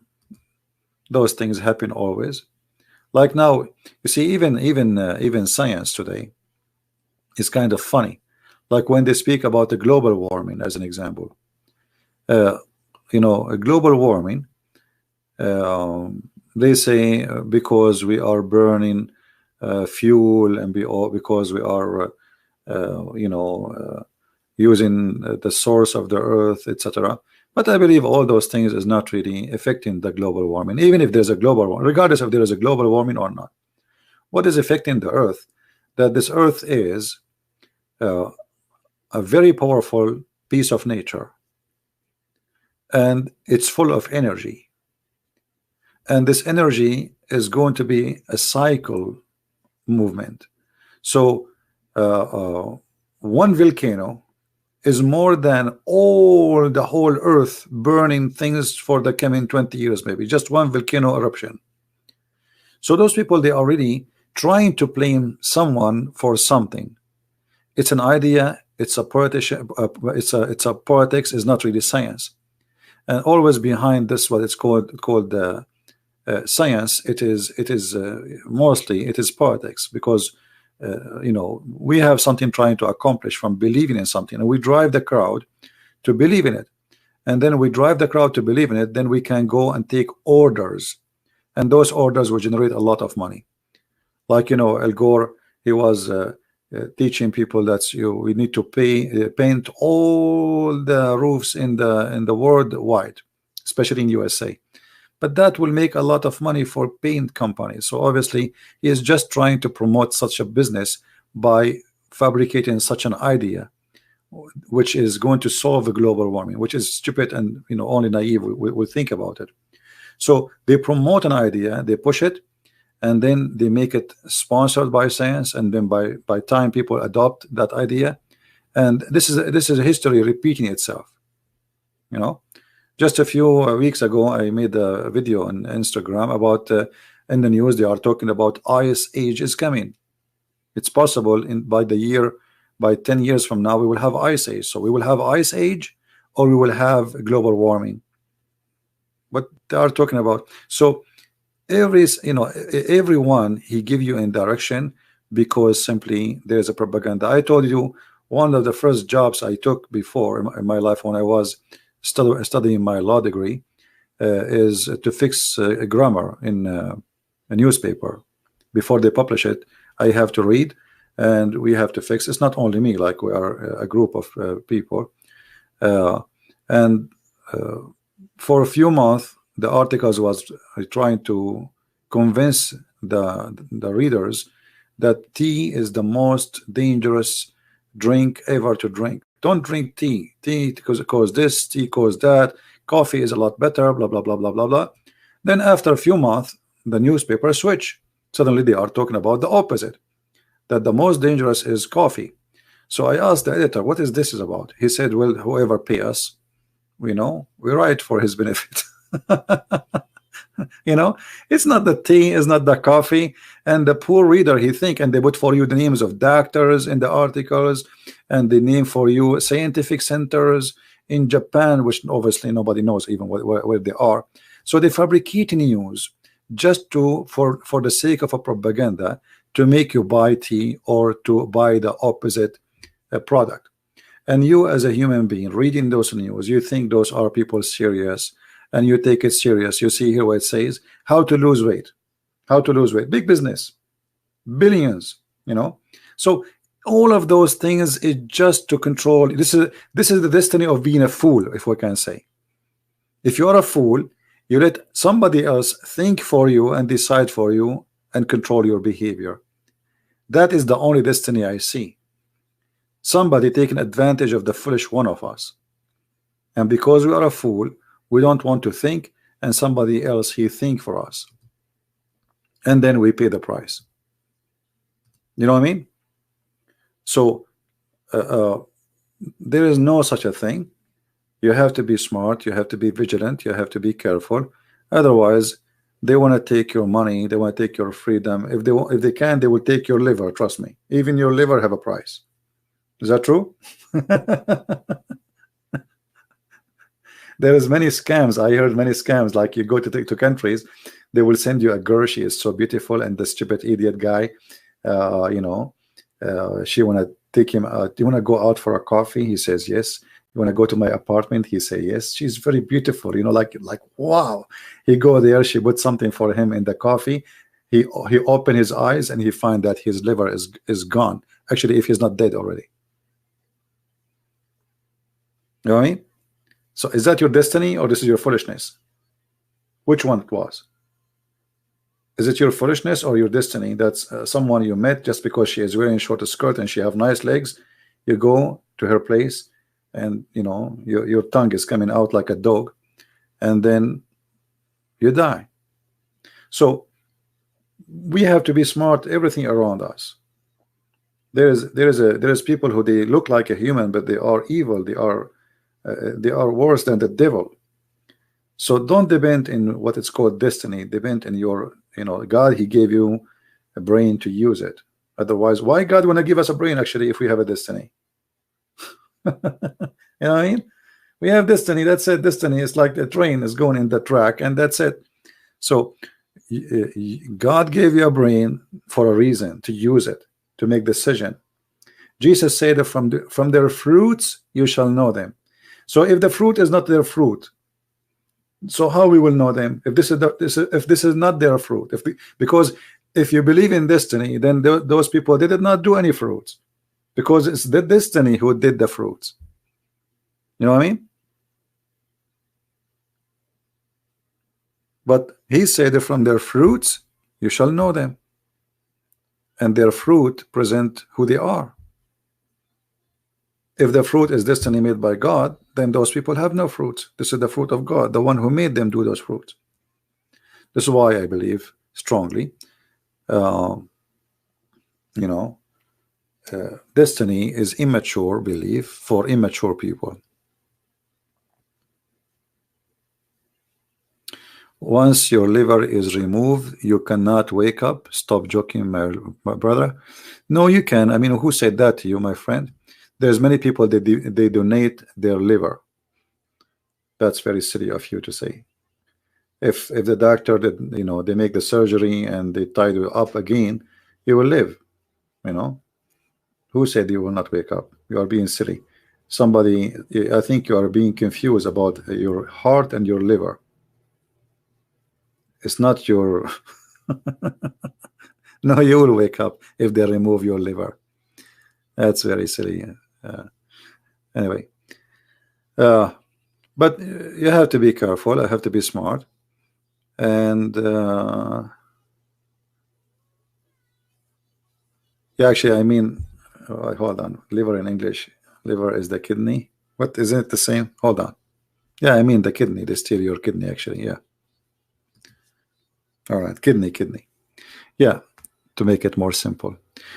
those things happen always. Like now, you see, even science today is kind of funny. Like when they speak about the global warming as an example, you know, a global warming, they say because we are burning fuel, and because we are you know, using the source of the earth, etc. But I believe all those things is not really affecting the global warming. Even if there's a global warming, regardless if there is a global warming or not, what is affecting the earth, that this earth is a very powerful piece of nature, and it's full of energy, and this energy is going to be a cycle movement. So one volcano is more than all the whole earth burning things for the coming 20 years, maybe just one volcano eruption. So those people, they are really trying to blame someone for something. It's an idea, it's a politician, it's a politics, is not really science. And always behind this, what it's called science, it is mostly it is politics, because you know, we have something trying to accomplish from believing in something, and we drive the crowd to believe in it, and then we drive the crowd to believe in it, then we can go and take orders, and those orders will generate a lot of money. Like, you know, Al Gore, he was teaching people that we need to paint all the roofs in the world wide, especially in USA. But that will make a lot of money for paint companies. So obviously he is just trying to promote such a business by fabricating such an idea, which is going to solve the global warming, which is stupid, and you know, only naive will think about it. So they promote an idea, they push it, and then they make it sponsored by science, and then by time people adopt that idea, and this is a history repeating itself, you know. Just a few weeks ago, I made a video on Instagram about in the news they are talking about ice age is coming. It's possible by 10 years from now we will have ice age. So we will have ice age, or we will have global warming. What they are talking about. So everyone he give you in direction, because simply there's a propaganda. I told you one of the first jobs I took before in my life when I was studying my law degree is to fix a grammar in a newspaper. Before they publish it, I have to read, and we have to fix. It's not only me, like we are a group of people, and for a few months the articles was trying to convince the readers that tea is the most dangerous drink ever to drink. Don't drink tea. Tea cause this, tea cause that. Coffee is a lot better, blah, blah, blah, blah, blah, blah. Then after a few months, the newspaper switch. Suddenly they are talking about the opposite, that the most dangerous is coffee. So I asked the editor, what is this about? He said, well, whoever pay us, we write for his benefit. You know, it's not the tea, it's not the coffee. And the poor reader, he think, and they put for you the names of doctors in the articles, and the name for you scientific centers in Japan, which obviously nobody knows even where they are. So they fabricate news just to for the sake of a propaganda, to make you buy tea or to buy the opposite product. And you, as a human being, reading those news, you think those are people serious, and you take it serious. You see here what it says: how to lose weight, how to lose weight, big business, billions, you know. So all of those things is just to control. This is the destiny of being a fool, if we can say. If you are a fool, you let somebody else think for you and decide for you and control your behavior. That is the only destiny I see. Somebody taking advantage of the foolish one of us, and because we are a fool, we don't want to think, and somebody else he think for us, and then we pay the price. You know what I mean? So there is no such a thing. You have to be smart, you have to be vigilant, you have to be careful. Otherwise, they want to take your money, they want to take your freedom. If they can, they will take your liver. Trust me, even your liver have a price. Is that true? There is many scams. I heard many scams. Like you go to countries, they will send you a girl. She is so beautiful, and the stupid idiot guy, you know, she want to take him out. Do you want to go out for a coffee? He says yes. You want to go to my apartment? He say yes. She's very beautiful. You know, like wow. He go there. She put something for him in the coffee. He open his eyes and he find that his liver is gone. Actually, if he's not dead already. You know what I mean? So is that your destiny, or this is your foolishness? Which one it was? Is it your foolishness or your destiny? That's someone you met just because she is wearing a short skirt and she have nice legs. You go to her place, and you know your tongue is coming out like a dog, and then you die. So we have to be smart. Everything around us. There is people who they look like a human, but they are evil. They are worse than the devil. So don't depend in what it's called destiny. Depend in your, you know, God. He gave you a brain to use it. Otherwise, why God want to give us a brain actually if we have a destiny? You know what I mean? We have destiny. That's it. Destiny is like the train is going in the track, and that's it. So God gave you a brain for a reason, to use it, to make decision. Jesus said that from their fruits you shall know them. So if the fruit is not their fruit, so how we will know them if this is not their fruit? Because if you believe in destiny, then those people, they did not do any fruits, because it's the destiny who did the fruits. You know what I mean? But he said that from their fruits you shall know them, and their fruit present who they are. If the fruit is destiny made by God, then those people have no fruit. This is the fruit of God, the one who made them do those fruits. This is why I believe strongly, you know, destiny is immature belief for immature people. Once your liver is removed, you cannot wake up. Stop joking, my brother. No, you can. I mean, who said that to you, my friend? There's many people that they donate their liver. That's very silly of you to say. If the doctor did, you know, they make the surgery and they tie you up again, you will live. You know, who said you will not wake up? You are being silly. Somebody, I think you are being confused about your heart and your liver. It's not your no, you will wake up if they remove your liver. That's very silly. Anyway, but you have to be careful. I have to be smart, and yeah, actually, I mean, hold on. Liver in English, liver is the kidney. What, isn't it the same? Hold on. Yeah, I mean the kidney. They steal your kidney. Actually, yeah. All right, kidney. Yeah, to make it more simple.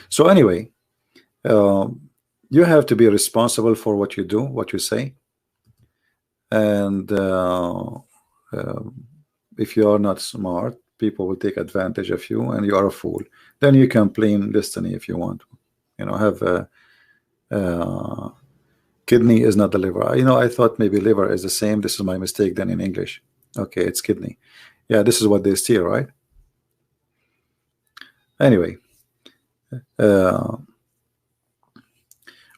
So anyway, you have to be responsible for what you do, what you say, and if you are not smart, people will take advantage of you and you are a fool. Then you can blame destiny if you want. You know, have a kidney is not the liver. You know, I thought maybe liver is the same. This is my mistake then in English. Okay, it's kidney. Yeah, this is what they steal, right? Anyway,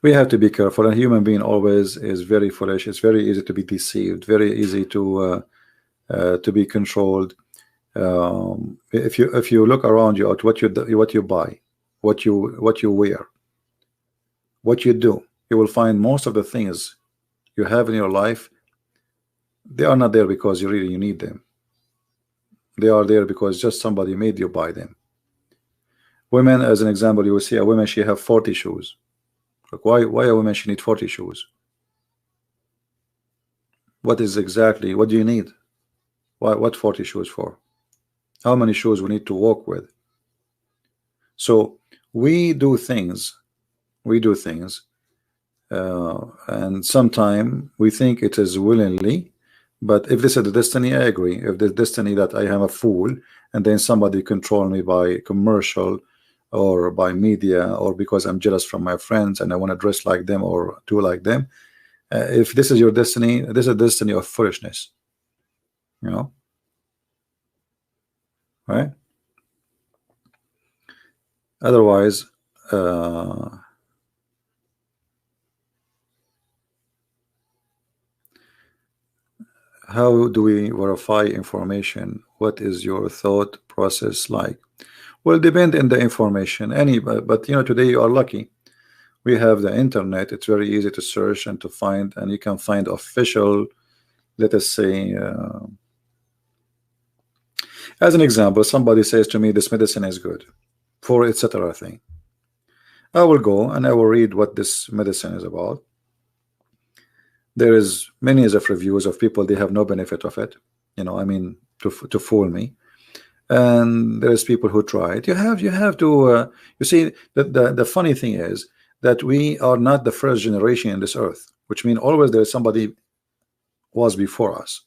we have to be careful. A human being always is very foolish. It's very easy to be deceived, very easy to be controlled. If you look around you at what you buy, what you wear, what you do, you will find most of the things you have in your life, they are not there because you need them. They are there because just somebody made you buy them. Women, as an example, you will see a woman, she have 40 shoes. Like why a woman she need 40 shoes? What do you need? What 40 shoes for? How many shoes we need to walk with? So we do things, and sometimes we think it is willingly, but if this is the destiny, I agree. If the destiny that I am a fool and then somebody control me by commercial or by media or because I'm jealous from my friends and I want to dress like them or do like them, if this is your destiny, this is a destiny of foolishness, you know, right? Otherwise, how do we verify information? What is your thought process like? Well, depend on the information. But you know, today you are lucky. We have the internet. It's very easy to search and to find, and you can find official, let us say, as an example, somebody says to me, this medicine is good for etc. thing. I will go and I will read what this medicine is about. There is many of reviews of people, they have no benefit of it, you know, I mean, to fool me. And there's people who try it. You have to you see that the funny thing is that we are not the first generation in this earth, which means always there is somebody was before us,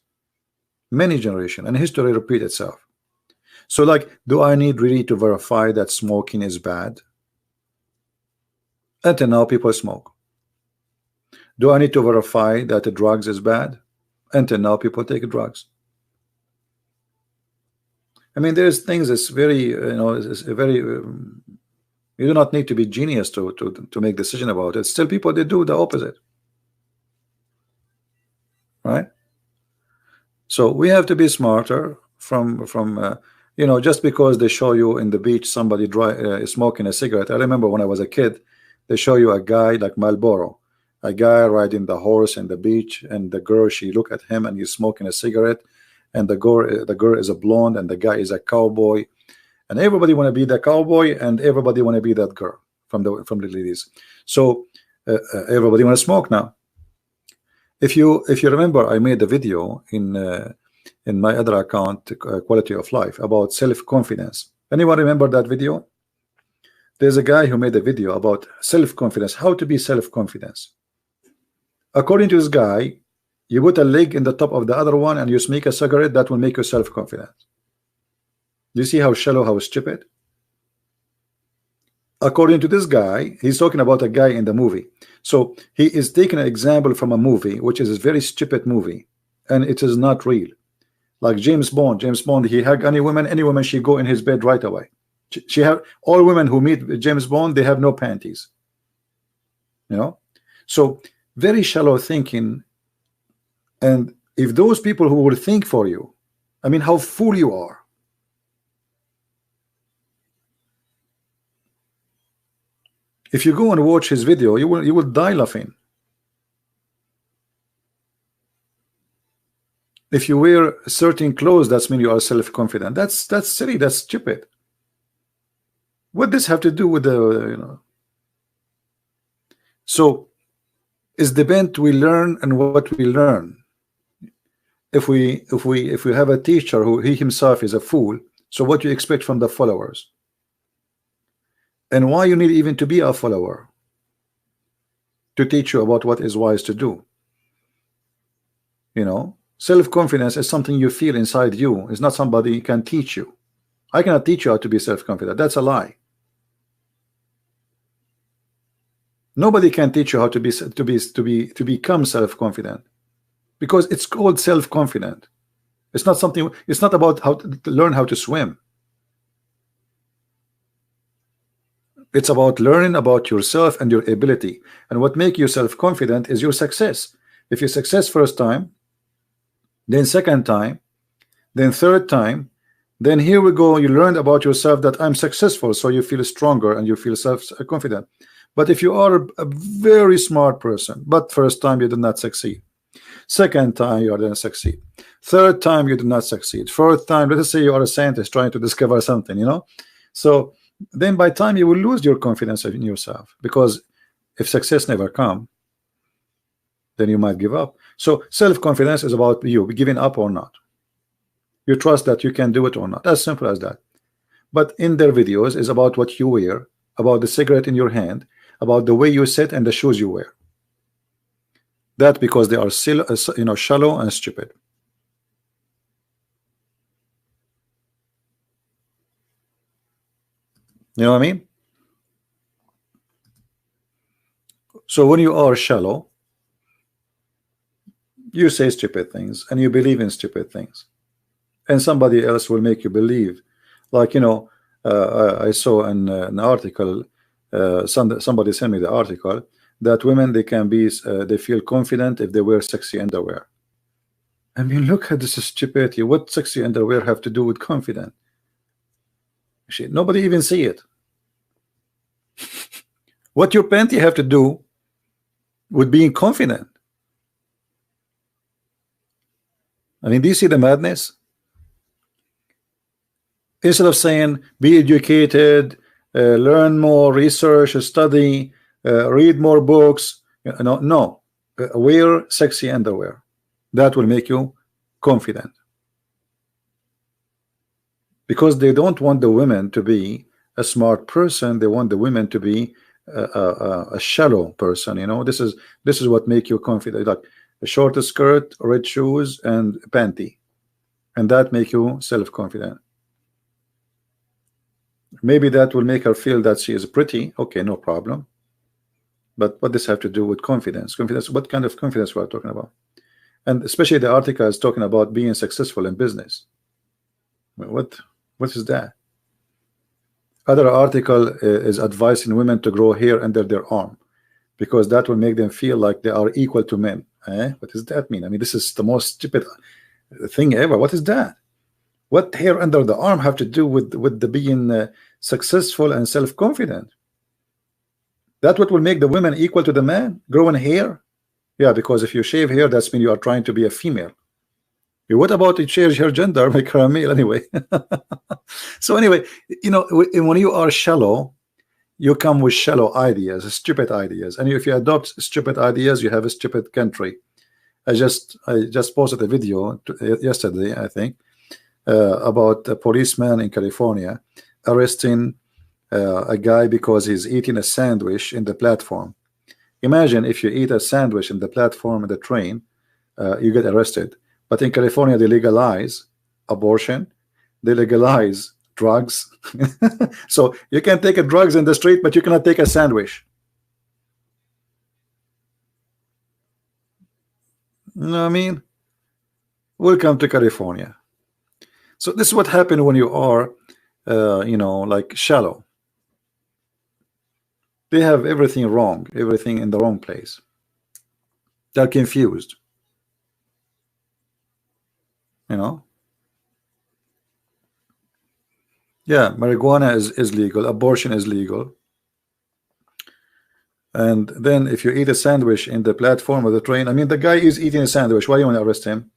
many generation, and history repeat itself. So like, do I need really to verify that smoking is bad? Until now people smoke. Do I need to verify that the drugs is bad? Until now people take drugs. I mean, there's things that's very, you know, it's very, you do not need to be genius to make decision about it. Still people, they do the opposite, right? So we have to be smarter from you know, just because they show you in the beach somebody smoking a cigarette. I remember when I was a kid, they show you a guy like Marlboro, a guy riding the horse in the beach, and the girl, she look at him and he's smoking a cigarette, and the girl is a blonde and the guy is a cowboy, and everybody want to be the cowboy and everybody want to be that girl from the ladies. So everybody want to smoke now. If you remember, I made a video in my other account, Quality of Life, about self-confidence. Anyone remember that video? There's a guy who made a video about self-confidence, how to be self-confidence. According to this guy, you put a leg in the top of the other one and you smoke a cigarette, that will make you self-confident. You see how shallow, how stupid? According to this guy, he's talking about a guy in the movie. So he is taking an example from a movie, which is a very stupid movie, and it is not real. Like James Bond, he hug any woman, she go in his bed right away. She have all women who meet James Bond, they have no panties. You know, so very shallow thinking. And if those people who will think for you, I mean, how fool you are. If you go and watch his video, you will die laughing. If you wear certain clothes, that's mean you are self-confident. That's silly. That's stupid. What does have to do with the, you know? So it's depend we learn and what we learn. If we have a teacher who he himself is a fool, so what do you expect from the followers? And why you need even to be a follower? To teach you about what is wise to do. You know, Self-confidence is something you feel inside you. It's not somebody can teach you. I cannot teach you how to be self-confident. That's a lie. Nobody can teach you how to become self-confident, because it's called self-confident. It's not something. It's not about how to learn how to swim. It's about learning about yourself and your ability. And what makes you self-confident is your success. If you success first time, then second time, then third time, then here we go, you learned about yourself that I'm successful, so you feel stronger and you feel self-confident. But if you are a very smart person, but first time you did not succeed, second time you didn't succeed, third time you did not succeed, fourth time, let us say you are a scientist trying to discover something, you know, so then by time you will lose your confidence in yourself, because if success never come, then you might give up. So self-confidence is about you giving up or not. You trust that you can do it or not, as simple as that. But in their videos is about what you wear, about the cigarette in your hand, about the way you sit and the shoes you wear. That because they are still, you know, shallow and stupid. You know what I mean? So when you are shallow, you say stupid things and you believe in stupid things, and somebody else will make you believe. Like, you know, I saw an article, somebody sent me the article that women, they can be they feel confident if they wear sexy underwear. I mean, look at this stupidity. What sexy underwear have to do with confident? Nobody even see it. What your panty have to do with being confident? I mean, do you see the madness? Instead of saying be educated, learn more, research, study, read more books, no, wear sexy underwear. That will make you confident, because they don't want the women to be a smart person. They want the women to be a shallow person. You know, this is what make you confident. Like a short skirt, red shoes, and panty, and that make you self-confident. Maybe that will make her feel that she is pretty. Okay, no problem. But what does this have to do with confidence? Confidence. What kind of confidence we are talking about? And especially the article is talking about being successful in business. What is that? Other article is advising women to grow hair under their arm, because that will make them feel like they are equal to men. What does that mean? I mean, this is the most stupid thing ever. What is that? What hair under the arm have to do with the being successful and self-confident? That what will make the women equal to the man? Growing hair? Yeah, because if you shave hair, that's mean you are trying to be a female. What about it change her gender, make her a male anyway? So anyway, you know, when you are shallow, you come with shallow ideas, stupid ideas, and if you adopt stupid ideas, you have a stupid country. I just posted a video yesterday, I think, about a policeman in California arresting a guy because he's eating a sandwich in the platform. Imagine if you eat a sandwich in the platform of the train, you get arrested. But in California, they legalize abortion, they legalize drugs. So you can take a drugs in the street, but you cannot take a sandwich. You know what I mean? Welcome to California. So this is what happened when you are, you know, like shallow. They have everything wrong, everything in the wrong place. They're confused. You know? Yeah, marijuana is legal, abortion is legal. And then if you eat a sandwich in the platform of the train, I mean, the guy is eating a sandwich. Why do you want to arrest him?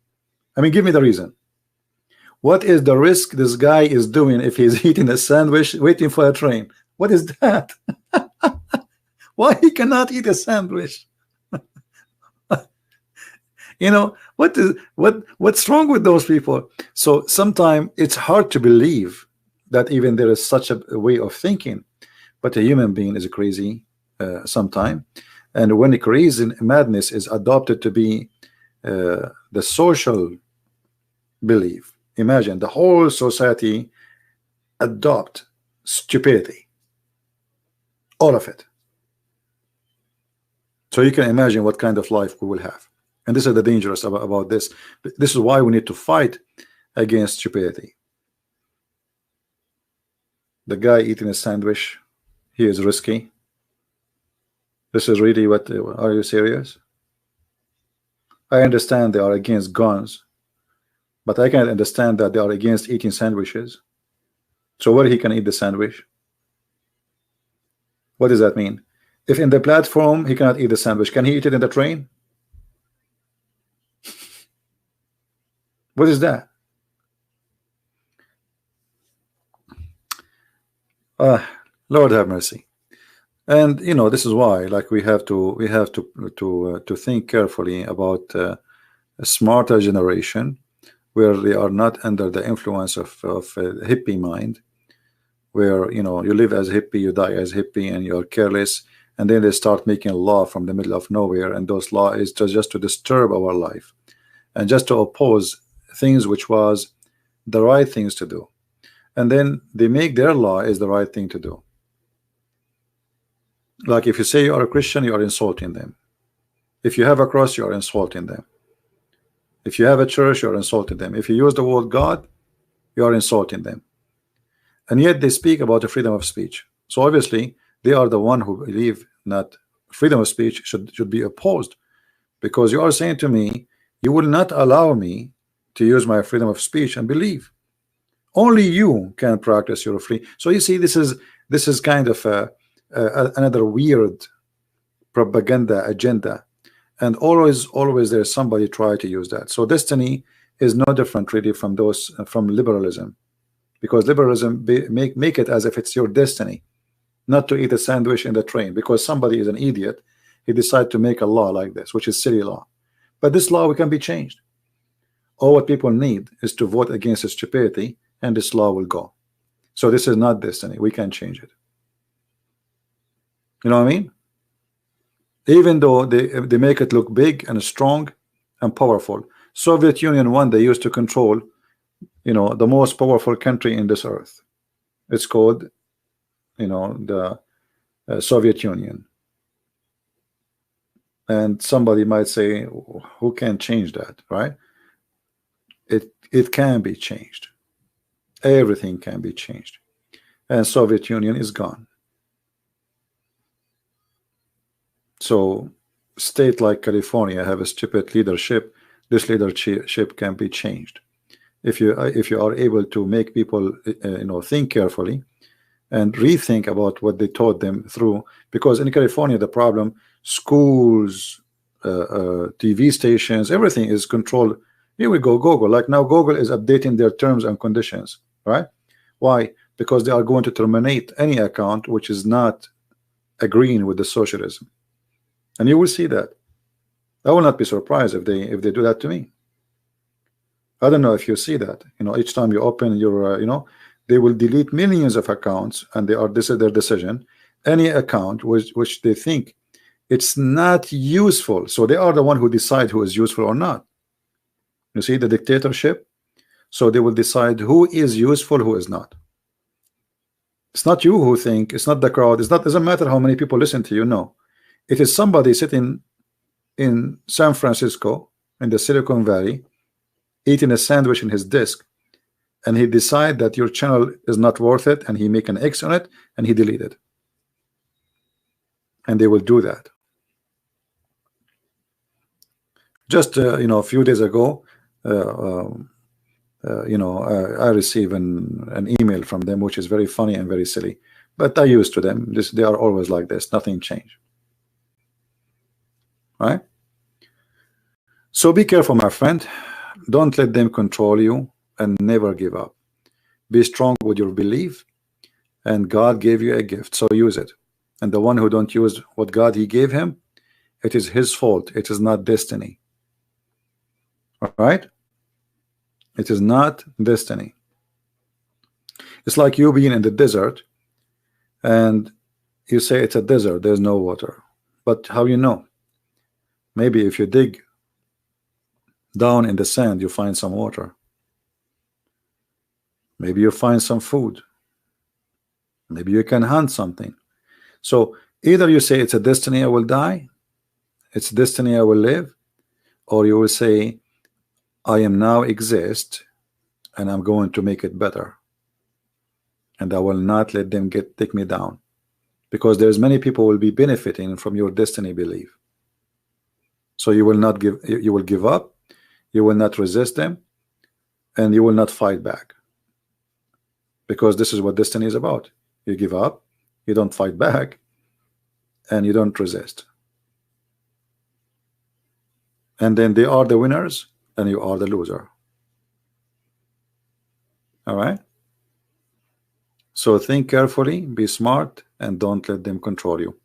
I mean, give me the reason. What is the risk this guy is doing if he's eating a sandwich waiting for a train? What is that? Why he cannot eat a sandwich? You know, what's wrong with those people? So sometimes it's hard to believe that even there is such a way of thinking, but a human being is crazy sometime, and when crazy madness is adopted to be the social belief. Imagine the whole society adopt stupidity, all of it. So you can imagine what kind of life we will have. And this is the dangerous about this. This is why we need to fight against stupidity. The guy eating a sandwich, he is risky. This is really what, are you serious? I understand they are against guns, but I can't understand that they are against eating sandwiches. So where he can eat the sandwich? What does that mean? If in the platform he cannot eat the sandwich, can he eat it in the train? What is that? Lord have mercy. And you know, this is why, like, we have to think carefully about a smarter generation where they are not under the influence of a hippie mind, where, you know, you live as hippie, you die as hippie, and you're careless, and then they start making law from the middle of nowhere, and those law is just to disturb our life and just to oppose things which was the right things to do, and then they make their law is the right thing to do. Like, if you say you are a Christian, you are insulting them. If you have a cross, you are insulting them. If you have a church, you are insulting them. If you use the word God, you are insulting them. And yet they speak about the freedom of speech. So obviously they are the one who believe that freedom of speech should be opposed, because you are saying to me, you will not allow me to use my freedom of speech and believe. Only you can practice your free. So you see, this is kind of another weird propaganda agenda, and always there's somebody try to use that. So destiny is no different really from those from liberalism, because liberalism make it as if it's your destiny not to eat a sandwich in the train because somebody is an idiot. He decided to make a law like this, which is silly law. But this law can be changed. All what people need is to vote against stupidity, and this law will go. So this is not destiny. We can change it. You know what I mean? Even though they make it look big and strong and powerful. Soviet Union, one, they used to control, you know, the most powerful country in this earth. It's called, you know, the Soviet Union. And somebody might say, who can change that, right? It can be changed. Everything can be changed. And Soviet Union is gone. So state like California have a stupid leadership. This leadership can be changed if you are able to make people you know, think carefully and rethink about what they taught them through. Because in California, the problem, schools, TV stations, everything is controlled. Here we go, Google. Like now, Google is updating their terms and conditions, right? Why? Because they are going to terminate any account which is not agreeing with the socialism. And you will see that. I will not be surprised if they do that to me. I don't know if you see that. You know, each time you open your, you know, they will delete millions of accounts, and this is their decision. Any account which they think it's not useful, so they are the one who decide who is useful or not. You see the dictatorship. So they will decide who is useful, who is not. It's not you who think. It's not the crowd. It's not. Doesn't matter how many people listen to you. No. It is somebody sitting in San Francisco in the Silicon Valley eating a sandwich in his desk, and he decide that your channel is not worth it, and he make an X on it, and he delete it. And they will do that. Just you know, a few days ago, you know, I received an email from them which is very funny and very silly, but I used to them. They are always like this. Nothing changed. Right? So be careful, my friend. Don't let them control you, and never give up. Be strong with your belief, and God gave you a gift, so use it. And the one who don't use what God he gave him, it is his fault. It is not destiny. All right? It is not destiny. It's like you being in the desert, and you say it's a desert, there's no water. But how you know? Maybe if you dig Down in the sand, you find some water. Maybe you find some food. Maybe you can hunt something. So either you say it's a destiny, I will die, it's destiny, I will live, or you will say I am now exist and I'm going to make it better, and I will not let them take me down, because there's many people will be benefiting from your destiny belief. So you will not give, you will give up, you will not resist them, and you will not fight back, because this is what destiny is about. You give up, you don't fight back, and you don't resist, and then they are the winners and you are the loser. All right, so think carefully, be smart, and don't let them control you.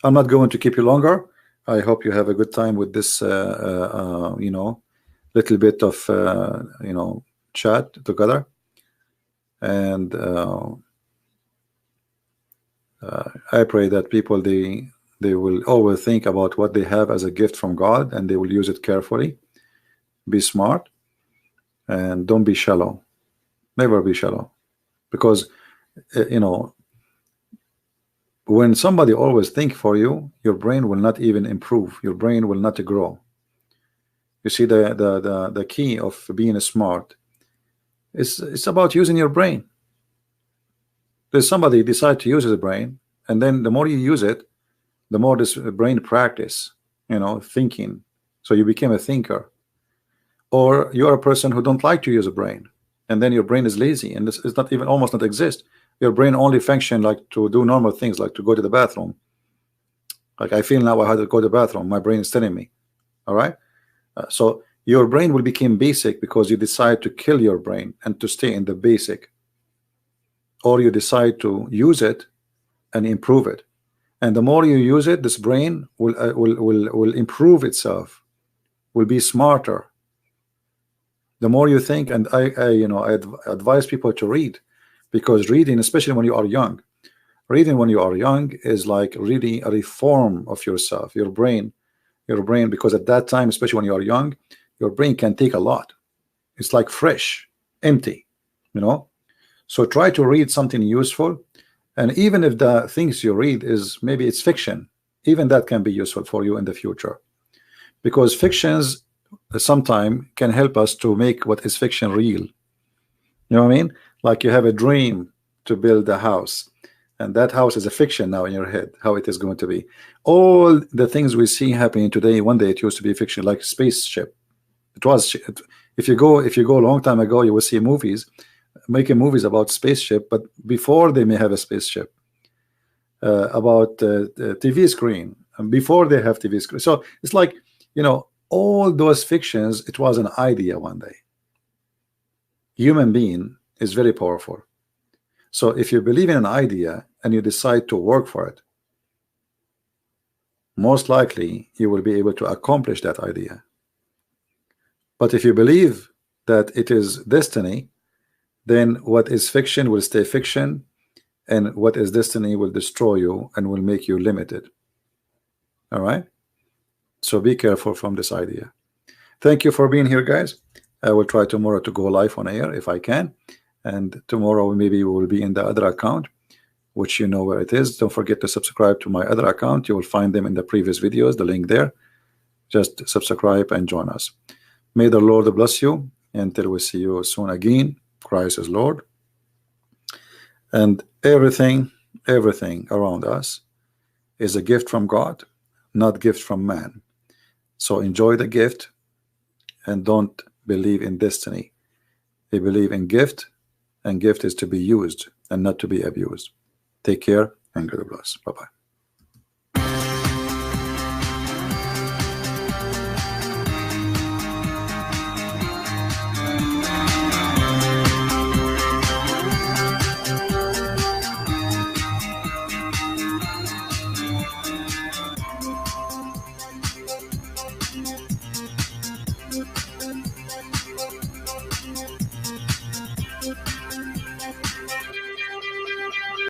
I'm not going to keep you longer. I hope you have a good time with this you know, little bit of you know, chat together, and I pray that people, they will always think about what they have as a gift from God, and they will use it carefully. Be smart, and don't be shallow. Never be shallow, because you know, when somebody always think for you, your brain will not even improve, your brain will not grow. You see, the key of being smart is, it's about using your brain. There's somebody decide to use his brain, and then the more you use it, the more this brain practice, you know, thinking. So you became a thinker. Or you're a person who don't like to use a brain, and then your brain is lazy, and this is not even, almost not exist. Your brain only function like to do normal things, like to go to the bathroom. Like I feel now I had to go to the bathroom, my brain is telling me. All right, so your brain will become basic because you decide to kill your brain and to stay in the basic, or you decide to use it and improve it. And the more you use it, this brain will improve itself, will be smarter. The more you think, and I you know, I advise people to read, because reading, especially when you are young, reading when you are young is like really a reform of yourself, your brain, because at that time, especially when you are young, your brain can take a lot. It's like fresh, empty, you know. So try to read something useful, and even if the things you read is, maybe it's fiction, even that can be useful for you in the future, because fictions sometimes can help us to make what is fiction real. You know what I mean? Like you have a dream to build a house, and that house is a fiction now in your head, how it is going to be. All the things we see happening today, one day it used to be fiction, like spaceship. It was, if you go a long time ago, you will see movies making movies about spaceship, but before they may have a spaceship, about TV screen, and before they have TV screen. So it's like, you know, all those fictions, it was an idea one day. Human being is very powerful. So if you believe in an idea and you decide to work for it, most likely you will be able to accomplish that idea. But if you believe that it is destiny, then what is fiction will stay fiction, and what is destiny will destroy you and will make you limited. All right, so be careful from this idea. Thank you for being here, guys. I will try tomorrow to go live on air if I can, and tomorrow maybe we will be in the other account, which you know where it is. Don't forget to subscribe to my other account. You will find them in the previous videos, the link there. Just subscribe and join us. May the Lord bless you until we see you soon again. Christ is Lord, and everything around us is a gift from God, not gift from man. So enjoy the gift and don't believe in destiny. They believe in gift, and gift is to be used and not to be abused. Take care and God bless. Bye-bye.